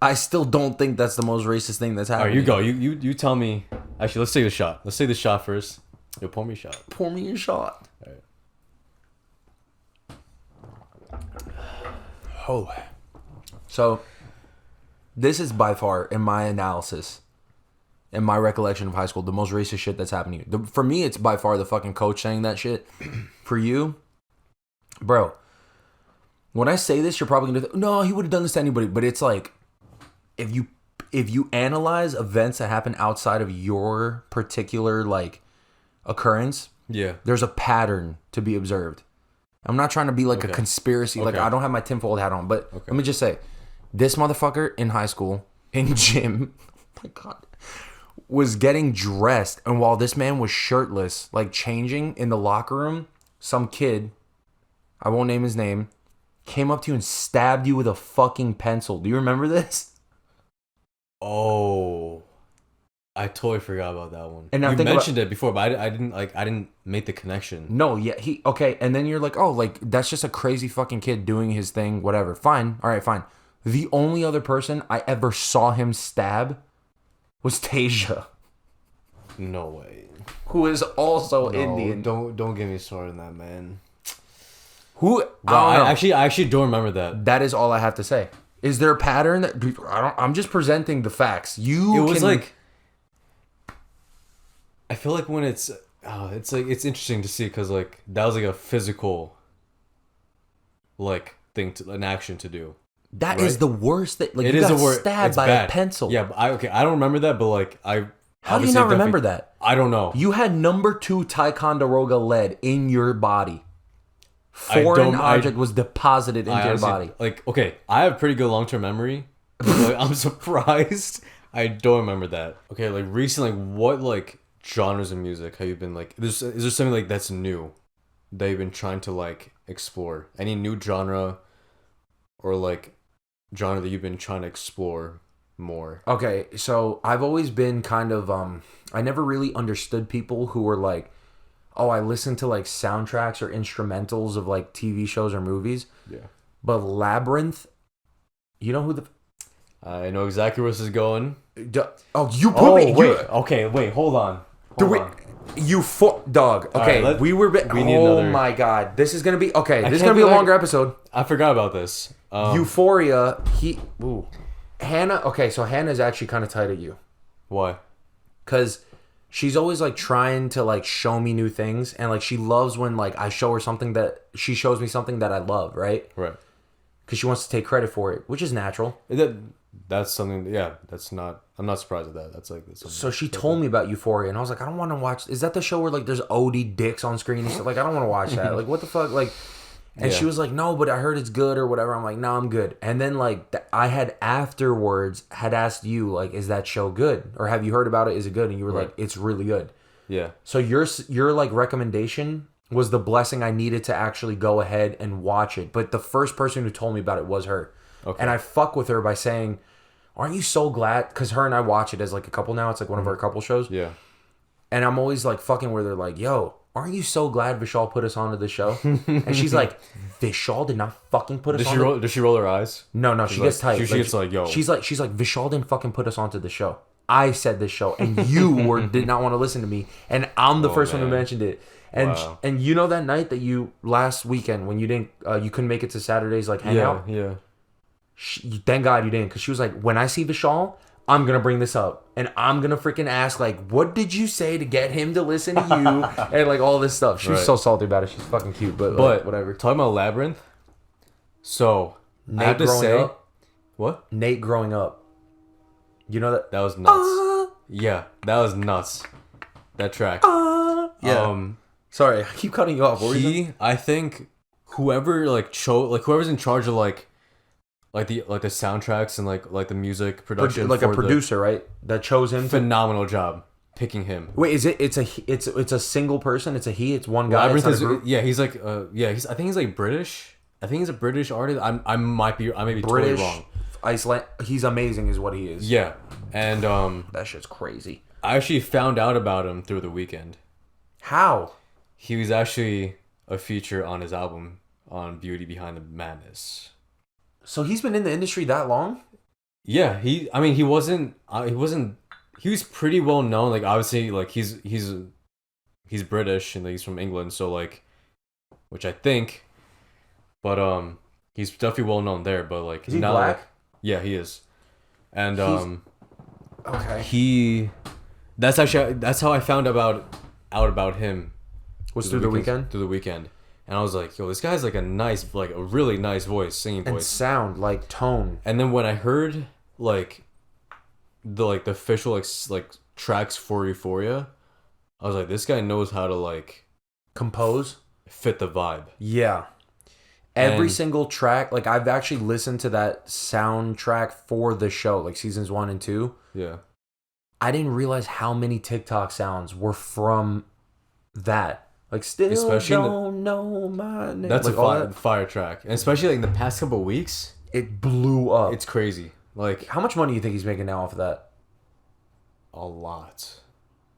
I still don't think that's the most racist thing that's happening. All right, you go. You tell me. Actually, let's take the shot. Let's take the shot first. Yo, pour me a shot. Pour me your shot. All right. Oh. So, this is by far, in my analysis, in my recollection of high school, the most racist shit that's happening. For me, it's by far the fucking coach saying that shit. For you, bro, when I say this, you're probably going to no, he would have done this to anybody. But it's like, if you analyze events that happen outside of your particular, like, occurrence, Yeah. there's a pattern to be observed. I'm not trying to be like a conspiracy. Like, I don't have my tinfoil hat on. But let me just say, this motherfucker in high school, in gym, oh my God, was getting dressed. And while this man was shirtless, like changing in the locker room, some kid, I won't name his name, came up to you and stabbed you with a fucking pencil. Do you remember this? Oh, I totally forgot about that one. And you mentioned it before, but I didn't make the connection. No, yeah, okay. And then you're like, oh, like, that's just a crazy fucking kid doing his thing, whatever. Fine. All right, fine. The only other person I ever saw him stab was Tasia, No way. who is also No, Indian. Don't get me started on that, man. Who? Wow, I don't know. I actually don't remember that. That is all I have to say. Is there a pattern that I'm just presenting the facts. It was like, I feel like when it's like it's interesting to see because like that was like a physical, like thing an action to do. that is the worst thing. Like, It you is got a word. stabbed It's by bad. a pencil. Yeah, but I don't remember that, but like I. How do you not remember that? I don't know. You had number 2 Ticonderoga lead in your body. Foreign object was deposited into your body. Like, okay, I have pretty good long-term memory. But, like, I'm surprised I don't remember that. Okay, like recently, what like genres of music have you been like? Is there something like that's new that you've been trying to like explore? Any new genre or like genre that you've been trying to explore more? Okay, so I've always been kind of I never really understood people who were like, oh, I listen to like soundtracks or instrumentals of like TV shows or movies. Yeah. But Labyrinth, you know who the I know exactly where this is going. oh, you put me. Wait. Okay, wait. Hold on. Dog. Okay, right, we were. We need oh another. My God, this is gonna be okay. This is can't gonna be a believe- longer episode. I forgot about this. Euphoria. Hannah. Okay, so Hannah's actually kind of tight at you Why? because she's always like trying to like show me new things, and like she loves when like I show her something that she shows me something that I love, right? Right. Because she wants to take credit for it, which is natural. That's something. Yeah, that's not. I'm not surprised at that. That's like. So she told me about Euphoria, and I was like, I don't want to watch. Is that the show where like there's OD dicks on screen and stuff? Like, I don't want to watch that. Like, what the fuck? Like, and she was like, no, but I heard it's good or whatever. I'm like, no, I'm good. And then like I had afterwards had asked you like, is that show good or have you heard about it? Is it good? And you were like, it's really good. Yeah. So your like recommendation was the blessing I needed to actually go ahead and watch it. But the first person who told me about it was her. Okay. And I fuck with her by saying, aren't you so glad? Because her and I watch it as like a couple now. It's like one of our couple shows. Yeah. And I'm always like fucking where they're like, yo, aren't you so glad Vishal put us onto this show? And she's like, Vishal did not fucking put us on. Does she roll her eyes? No, she gets tight. She gets like, yo. She's like, Vishal didn't fucking put us onto the show. I said this show, and you did not want to listen to me, and I'm the first one who mentioned it. And and you know that night that you last weekend when you didn't you couldn't make it to Saturday's like hangout. Yeah. Thank God you didn't, because she was like, when I see Vishal, I'm gonna bring this up, and I'm gonna freaking ask like, what did you say to get him to listen to you, and like all this stuff. She was so salty about it. She's fucking cute, but like, whatever. Talking about Labyrinth. So Nate I have to say, up, what? Nate growing up. You know that was nuts. Yeah, that was nuts. That track. Yeah. Sorry, I keep cutting you off. What were you saying? I think whoever whoever's in charge of the soundtracks and like the music production, like a producer, right? That chose him. Phenomenal job. picking him. Wait, is it? It's a single person. It's a he. It's one guy. Labyrinth is, yeah, he's like I think he's like British. I think he's a British artist. I may be British, totally wrong. Iceland. He's amazing, is what he is. Yeah, and that shit's crazy. I actually found out about him through the Weeknd. How? He was actually a feature on his album on Beauty Behind the Madness. So he's been in the industry that long? Yeah, he was pretty well known. Like obviously, like he's British and he's from England, so like, which I think, but he's definitely well known there. But like, is he now, black? Like, yeah, he is, and okay. That's how I found out about him. Was through the Weeknd? Through the Weeknd. And I was like, yo, this guy's like a really nice voice, singing voice. And sound, like tone. And then when I heard like the official like tracks for Euphoria, I was like, this guy knows how to like compose, fit the vibe. Yeah. Every single track, like I've actually listened to that soundtrack for the show, like seasons 1 and 2. Yeah. I didn't realize how many TikTok sounds were from that. Like, still especially don't know my name. That's like, a fire track. And especially like in the past couple of weeks. It blew up. It's crazy. Like, how much money do you think he's making now off of that? A lot.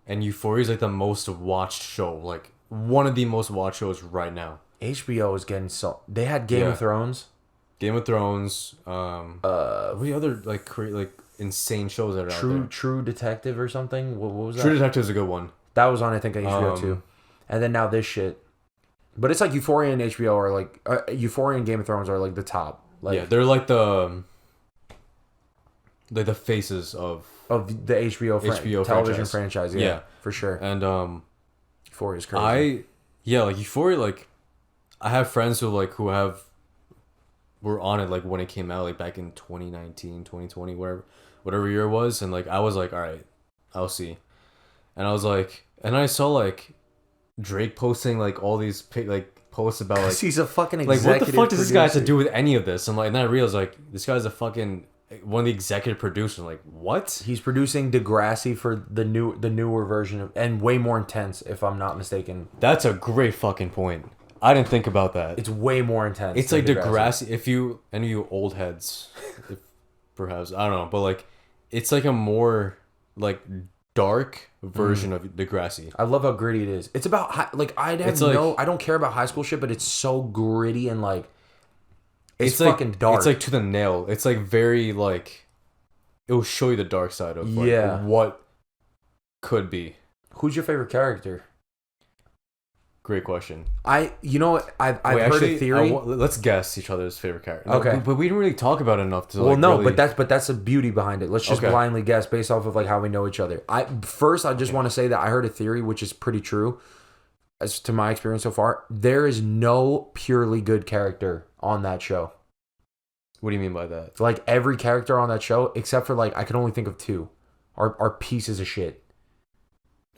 And Euphoria is like the most watched show. Like, one of the most watched shows right now. HBO is getting so... They had Game of Thrones. Game of Thrones. What are the other like insane shows that are out there? True Detective or something? What was that? True Detective is a good one. That was on, I think, on HBO too. And then now this shit. But it's like Euphoria and HBO are like... Euphoria and Game of Thrones are like the top. Like, yeah, they're like the faces of the HBO television franchise. Yeah, for sure. And Euphoria is crazy. Like Euphoria, like I have friends who were on it like when it came out, like back in 2019, 2020, whatever year it was, and like I was like, all right, I'll see. And I was like, and I saw like Drake posting like all these posts about like he's a fucking executive like what the fuck does this guy have to producer. do with any of this? And then I realized like this guy's a fucking one of the executive producers. Like what? He's producing Degrassi for the newer version of, and way more intense, if I'm not mistaken. That's a great fucking point. I didn't think about that. It's way more intense. It's like Degrassi. If any of you old heads, perhaps I don't know, but like it's like a more like dark version of Degrassi. I love how gritty it is. It's about I don't care about high school shit, but it's so gritty and like it's fucking like, dark. It's like to the nail. It's like very like it will show you the dark side of like, what could be. Who's your favorite character? Great question. I've heard a theory. Let's guess each other's favorite character. Okay, but we didn't really talk about it enough to. But that's the beauty behind it. Let's just blindly guess based off of like how we know each other. I just want to say that I heard a theory which is pretty true, as to my experience so far. There is no purely good character on that show. What do you mean by that? Like every character on that show, except for like I can only think of 2, are pieces of shit.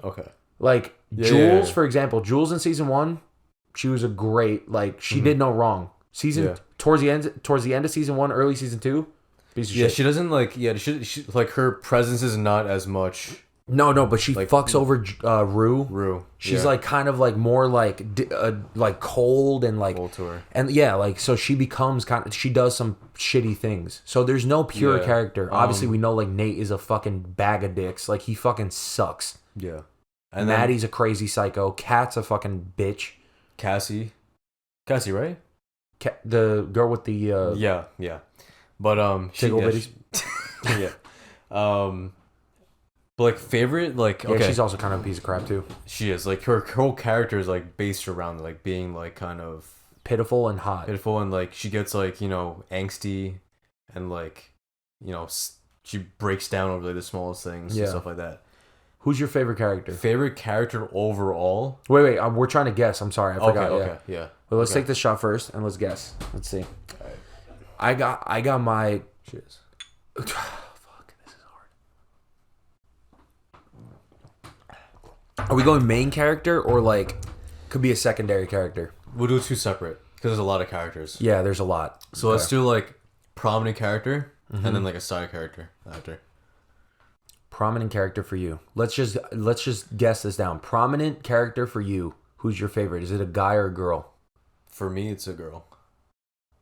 Okay. Like Jules, for example, Jules in season 1, she was a great, like she did no wrong. Towards the end of season 1, early season 2, piece of shit. She doesn't like she like her presence is not as much. No, but she like, fucks over Rue. She's like kind of like more like cold and like cold to her. And like so she becomes she does some shitty things. So there's no pure character. Obviously we know like Nate is a fucking bag of dicks. Like he fucking sucks. Yeah. And Maddie's a crazy psycho. Kat's a fucking bitch. Cassie, right? The girl with the yeah. But tickle bitties. Yeah. But like favorite, like she's also kind of a piece of crap too. She is like her whole character is like based around like being like kind of pitiful and hot. And like she gets like angsty, and like she breaks down over like the smallest things and stuff like that. Who's your favorite character? Favorite character overall? Wait. We're trying to guess. I'm sorry, I forgot. Okay, yeah. Well, let's take this shot first and let's guess. Let's see. All right. I got my. Cheers. Fuck, this is hard. Are we going main character or like could be a secondary character? We'll do 2 separate because there's a lot of characters. Yeah, there's a lot. So let's do like prominent character and then like a side character after. Prominent character for you. Let's just guess this down. Prominent character for you. Who's your favorite? Is it a guy or a girl? For me, it's a girl.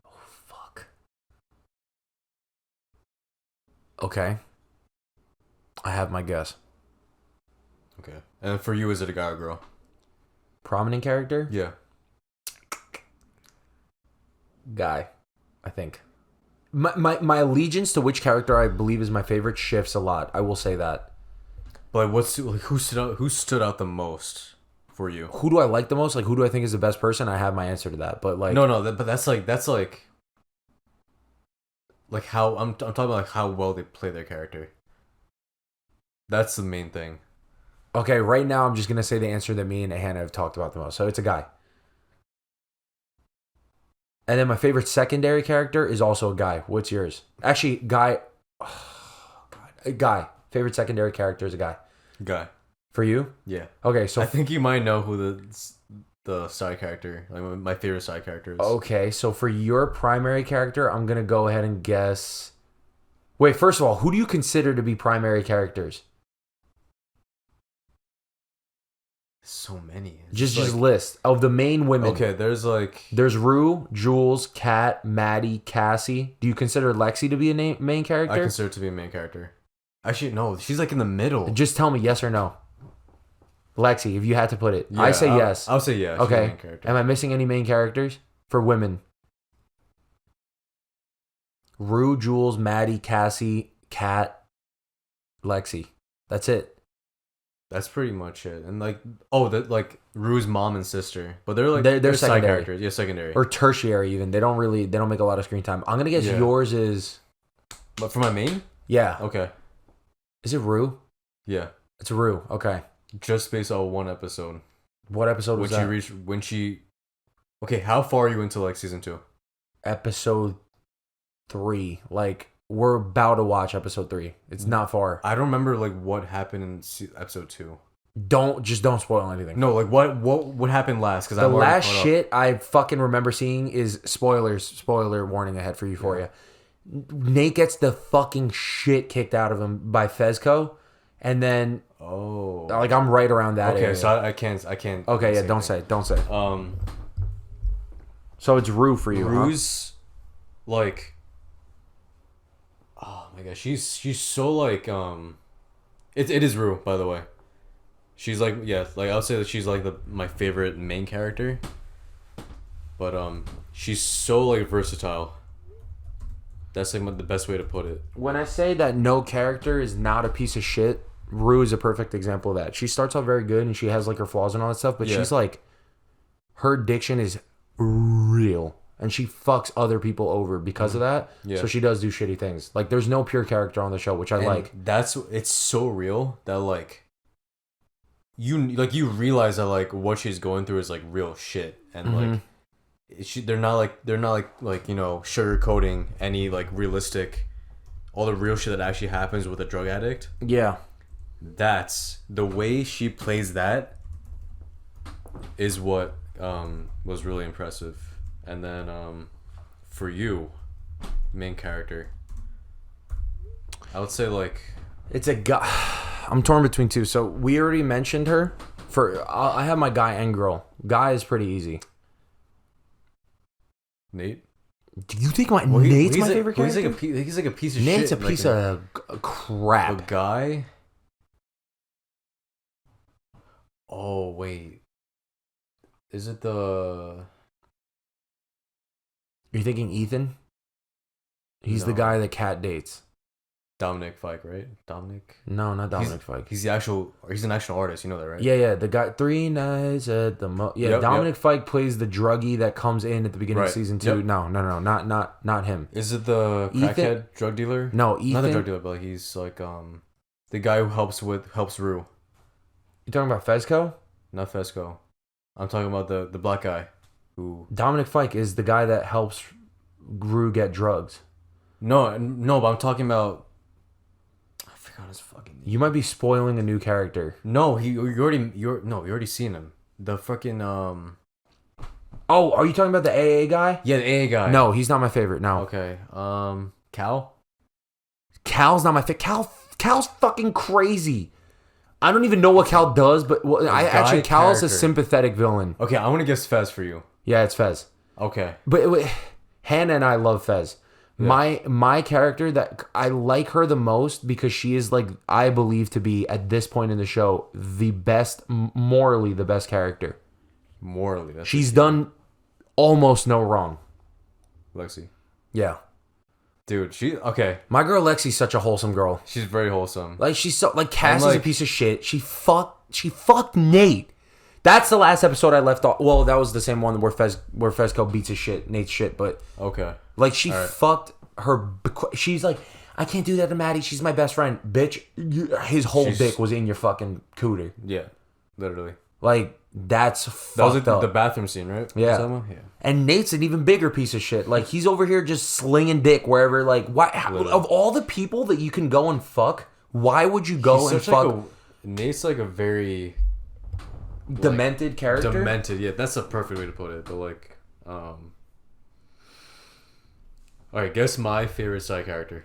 Oh, fuck. Okay. I have my guess. Okay. And for you, is it a guy or girl? Prominent character? Yeah. Guy, I think. My allegiance to which character I believe is my favorite shifts a lot. I will say that. But who stood out the most for you? Who do I like the most? Like, who do I think is the best person? I have my answer to that. But like, but that's like how I'm talking about, like how well they play their character. That's the main thing. Okay, right now I'm just gonna say the answer that me and Hannah have talked about the most. So it's a guy. And then my favorite secondary character is also a guy. What's yours? Actually, guy. Oh, God. A guy. Favorite secondary character is a guy. Guy. For you? Yeah. Okay, so I think you might know who the side character, like my favorite side character is. Okay, so for your primary character, I'm gonna go ahead and guess. Wait, first of all, who do you consider to be primary characters? So many. Just list of the main women. Okay, there's Rue, Jules, Kat, Maddie, Cassie. Do you consider Lexi to be a main character? I consider her to be a main character. Actually, no, she's like in the middle. Just tell me yes or no. Lexi, if you had to put it, I say yes. I'll say yeah. Okay. She's a main character. Am I missing any main characters for women? Rue, Jules, Maddie, Cassie, Kat, Lexi. That's it. That's pretty much it. And like Rue's mom and sister, but they're they're side secondary. characters. Yeah, secondary Or tertiary even. They don't make a lot of screen time. I'm gonna guess yours is. But for my main, Yeah. okay. Is it Rue? Yeah, It's Rue. Okay. just based on one episode. What episode was that? When she. Okay, how far are you into like season 2? Episode 3. Like, we're about to watch episode 3. It's not far. I don't remember like what happened in episode 2. Don't spoil anything. No, like what happened last? Because the last shit I fucking remember seeing is spoilers. Spoiler warning ahead for Euphoria. Yeah. Nate gets the fucking shit kicked out of him by Fezco, and then like I'm right around that area. Okay, so I can't. Okay, yeah, don't say. So it's Rue for you. Rue's like, oh my gosh, she's so like it is Rue, by the way. She's like, yeah, like I would say that she's like my favorite main character. But she's so like versatile. That's like the best way to put it. When I say that no character is not a piece of shit, Rue is a perfect example of that. She starts off very good and she has like her flaws and all that stuff, but she's like, her addiction is real and she fucks other people over because of that. Yeah. So she does do shitty things. Like, there's no pure character on the show, which I like. It's so real that like you realize that like what she's going through is like real shit, and like they're not like you know, sugarcoating any like realistic, all the real shit that actually happens with a drug addict. Yeah, that's the way she plays. That is what was really impressive. And then for you, main character, I would say like it's a guy. I'm torn between two. So we already mentioned her. I have my guy and girl. Guy is pretty easy. Nate. Do you think Nate's my favorite character? He's like a piece of Nate's shit. Nate's a piece of crap. The guy. Oh wait, is it the? You're thinking Ethan? He's the guy that Kat dates. Dominic Fike, right? Dominic? No, not Dominic Fike. He's an actual artist. You know that, right? Yeah. The guy, 3 nights at the Dominic Fike plays the druggie that comes in at the beginning of season 2. Yep. No, not him. Is it the crackhead drug dealer? No, Ethan. Not the drug dealer, but he's like the guy who helps Rue. You talking about Fezco? Not Fezco. I'm talking about the black guy who. Dominic Fike is the guy that helps Rue get drugs. No, but I'm talking about. I forgot his fucking name. You might be spoiling a new character. No, you already seen him. The fucking Oh, are you talking about the AA guy? Yeah, the AA guy. No, he's not my favorite. No. Okay. Cal. Cal's not my favorite. Cal's fucking crazy. I don't even know what Cal does, but Cal is a sympathetic villain. Okay, I want to guess Fez for you. Yeah, it's Fez. Okay. But Hannah and I love Fez. Yeah. My character that I like her the most because she is like I believe to be at this point in the show morally the best character. Morally, she's done almost no wrong. Lexi. Yeah. Dude, okay. My girl Lexi's such a wholesome girl. She's very wholesome. Like she's so like Cassie's a piece of shit. She fucked Nate. That's the last episode I left off. Well, that was the same one where Fezco beats his shit, Nate's shit, but okay. Like she fucked her. She's like, I can't do that to Maddie. She's my best friend, bitch. His whole dick was in your fucking cooter. Yeah, literally. Like that's fucked that was like up. The bathroom scene, right? Yeah. And Nate's an even bigger piece of shit. Like he's over here just slinging dick wherever. Like why? Of all the people that you can go and fuck, why would you go and fuck? Nate's like a very demented character. Demented, yeah. That's the perfect way to put it. But like, all right. Guess my favorite side character,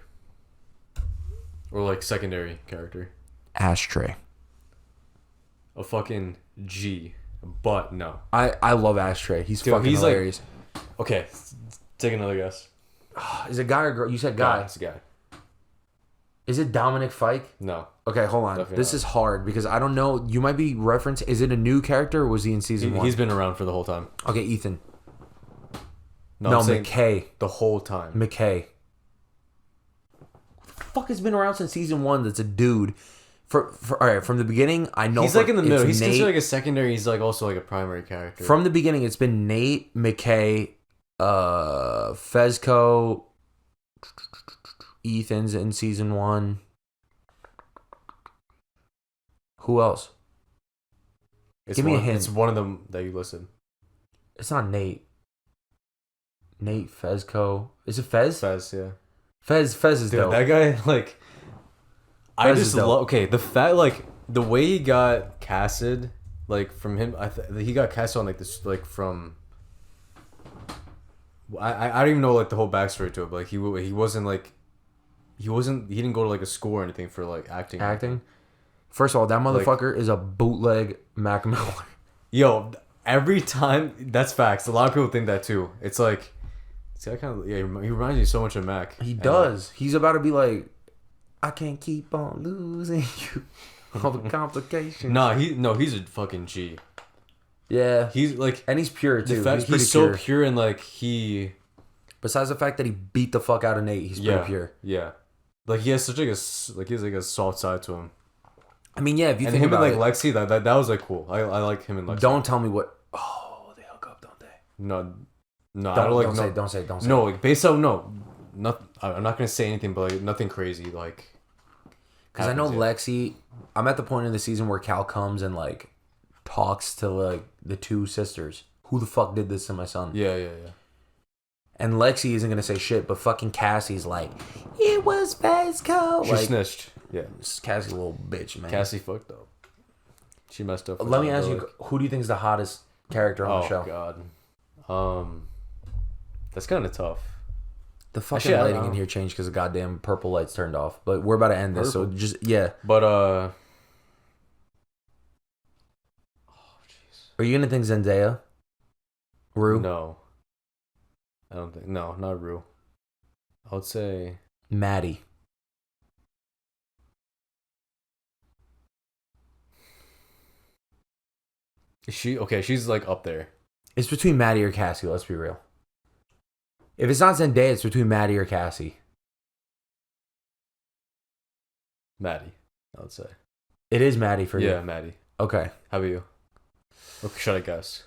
or like secondary character. Ashtray. A fucking G. But no. I love Ashtray. He's fucking hilarious. Like, okay, take another guess. Is it guy or girl? You said guy. It's a guy. Is it Dominic Fike? No. Okay, hold on. Definitely this not. is hard because I don't know. You might be referenced. Is it a new character or was he in season 1? He's been around for the whole time. Okay, Ethan. No, McKay. The whole time. McKay. Who the fuck has been around since season 1 that's a dude? All right, from the beginning, I know he's like in the middle. He's Nate. considered like a secondary. He's like also like a primary character. From the beginning, it's been Nate, McKay, Fezco, Ethan's in season 1. Who else? Give me a hint. It's one of them that you listed. It's not Nate. Nate, Fezco. Is it Fez? Fez, yeah. Fez is Dude, dope. that guy, like... I Fez just love... Okay, the fact, like, the way he got casted, like, from him... he got casted on, like, this, like, from... I don't even know, like, the whole backstory to it, but, like, he wasn't, like... He didn't go to, like, a school or anything for, like, acting. Acting? First of all, that motherfucker is a bootleg Mac Miller. Yo, every time... That's facts. A lot of people think that, too. It's, like... See, I kind of... Yeah, he reminds me so much of Mac. He does. He's about to be like... I can't keep on losing you. All the complications. He's a fucking G. Yeah. He's like... And he's pure, too. He's so pure and like he... Besides the fact that he beat the fuck out of Nate, he's pretty pure. Yeah. Like he has such like he has like a soft side to him. I mean, yeah, if you and think him about and like Lexi, that was like cool. I like him and Lexi. Don't tell me what... Oh, they hook up, don't they? No, Don't say. No, like based on I'm not gonna say anything, but like nothing crazy. Like, because I know Lexi. I'm at the point in the season where Cal comes and like talks to like the two sisters. Who the fuck did this to my son? Yeah. And Lexi isn't gonna say shit, but fucking Cassie's like, it was Fezco. She snitched. Yeah, Cassie's a little bitch, man. Cassie fucked up. She messed up. Let me ask you, who do you think is the hottest character on the show? Oh god, that's kind of tough. The fucking lighting in here changed because the goddamn purple lights turned off. But we're about to end this, so just But are you gonna think Zendaya? Rue? No. I don't think. No, not Rue. I would say Maddie. Is she okay? She's like up there. It's between Maddie or Cassie. Let's be real. If it's not Zendaya, it's between Maddie or Cassie. Maddie, I would say. It is Maddie for you. Yeah, Maddie. Okay. How about you? Okay, should I guess?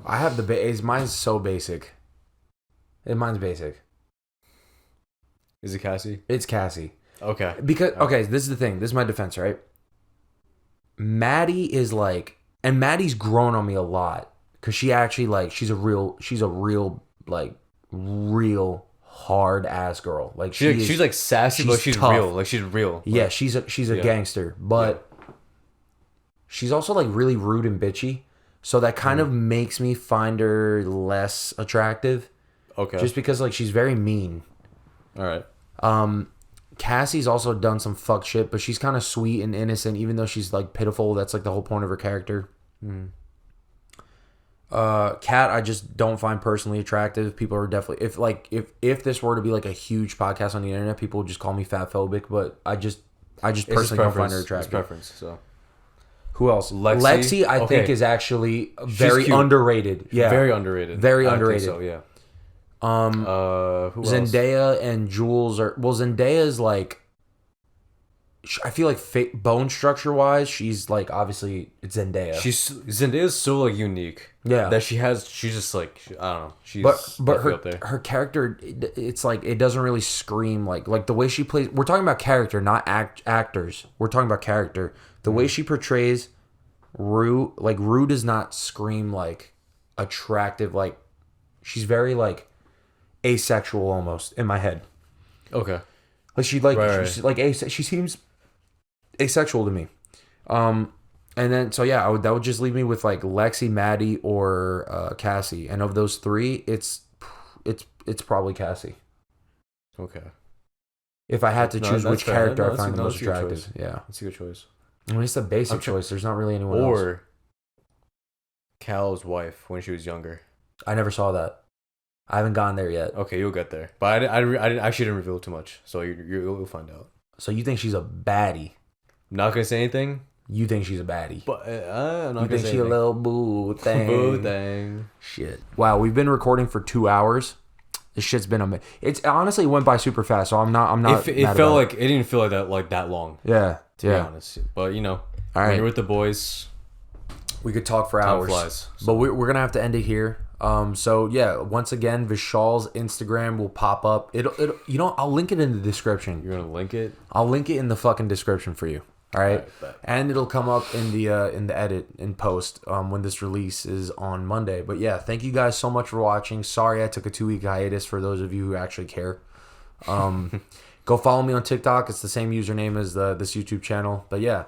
I have mine's so basic. Mine's basic. Is it Cassie? It's Cassie. Okay. Because this is the thing. This is my defense, right? Maddie is like, and Maddie's grown on me a lot because she actually like she's a real like real hard ass girl. Like she's like sassy, but she's tough. real. Like she's real. Yeah, she's a gangster, but she's also like really rude and bitchy. So that kind of makes me find her less attractive. Okay. Just because like she's very mean. All right. Cassie's also done some fuck shit, but she's kind of sweet and innocent, even though she's like pitiful. That's like the whole point of her character. Kat, I just don't find personally attractive. People are definitely if this were to be like a huge podcast on the internet, people would just call me fat phobic. But I just personally don't find her attractive. It's preference. So who else? Lexi I think is actually very underrated. Yeah, very underrated. Very underrated. So yeah. Who Zendaya else? and Jules are Zendaya's like. I feel like bone structure wise, she's like obviously it's Zendaya. Zendaya's so like unique. Yeah, that she's just like I don't know. She's but her character, it's like it doesn't really scream like the way she plays. We're talking about character, not actors. We're talking about character. The way she portrays Rue, like Rue does not scream like attractive. Like she's very like asexual almost in my head. Okay, like she she seems asexual to me. And then so yeah, that would just leave me with like Lexi, Maddie, or Cassie. And of those three, it's probably Cassie. Okay. If I had to choose which character I find the most attractive, yeah, that's a good choice. I mean, it's a basic choice. There's not really anyone else. Or Cal's wife when she was younger. I never saw that. I haven't gotten there yet. Okay, you'll get there. But I actually didn't reveal too much, so you'll find out. So you think she's a baddie? Not gonna say anything. You think she's a baddie? But I'm not you gonna think say she anything. A little boo thing? Boo thing. Shit. Wow, we've been recording for 2 hours. This shit's been it honestly went by super fast. So I'm not. It felt like it didn't feel like that long. Yeah. To be honest, but all right. When you're with the boys, we could talk for hours. Time flies. So. But we're gonna have to end it here. So yeah, once again, Vishal's Instagram will pop up. It'll I'll link it in the description. You're gonna link it? I'll link it in the fucking description for you. All right. And it'll come up in the edit in post when this release is on Monday. But yeah, thank you guys so much for watching. Sorry I took a 2-week hiatus for those of you who actually care. Go follow me on TikTok. It's the same username as this YouTube channel. But yeah.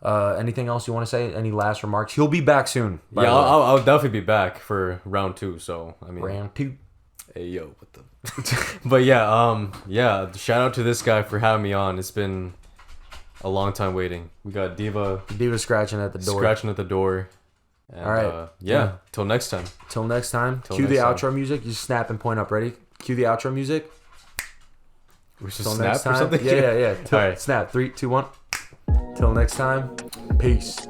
Anything else you want to say? Any last remarks? He'll be back soon. Yeah, I'll definitely be back for round 2. So I mean, round 2. Hey yo, what the? But yeah, shout out to this guy for having me on. It's been a long time waiting. We got Diva scratching at the door. And, all right. Yeah. Till next time. Cue the outro music. You snap and point up. Ready? Cue the outro music. We should snap or something. Yeah. All right. Snap. 3, 2, 1. Till next time. Peace.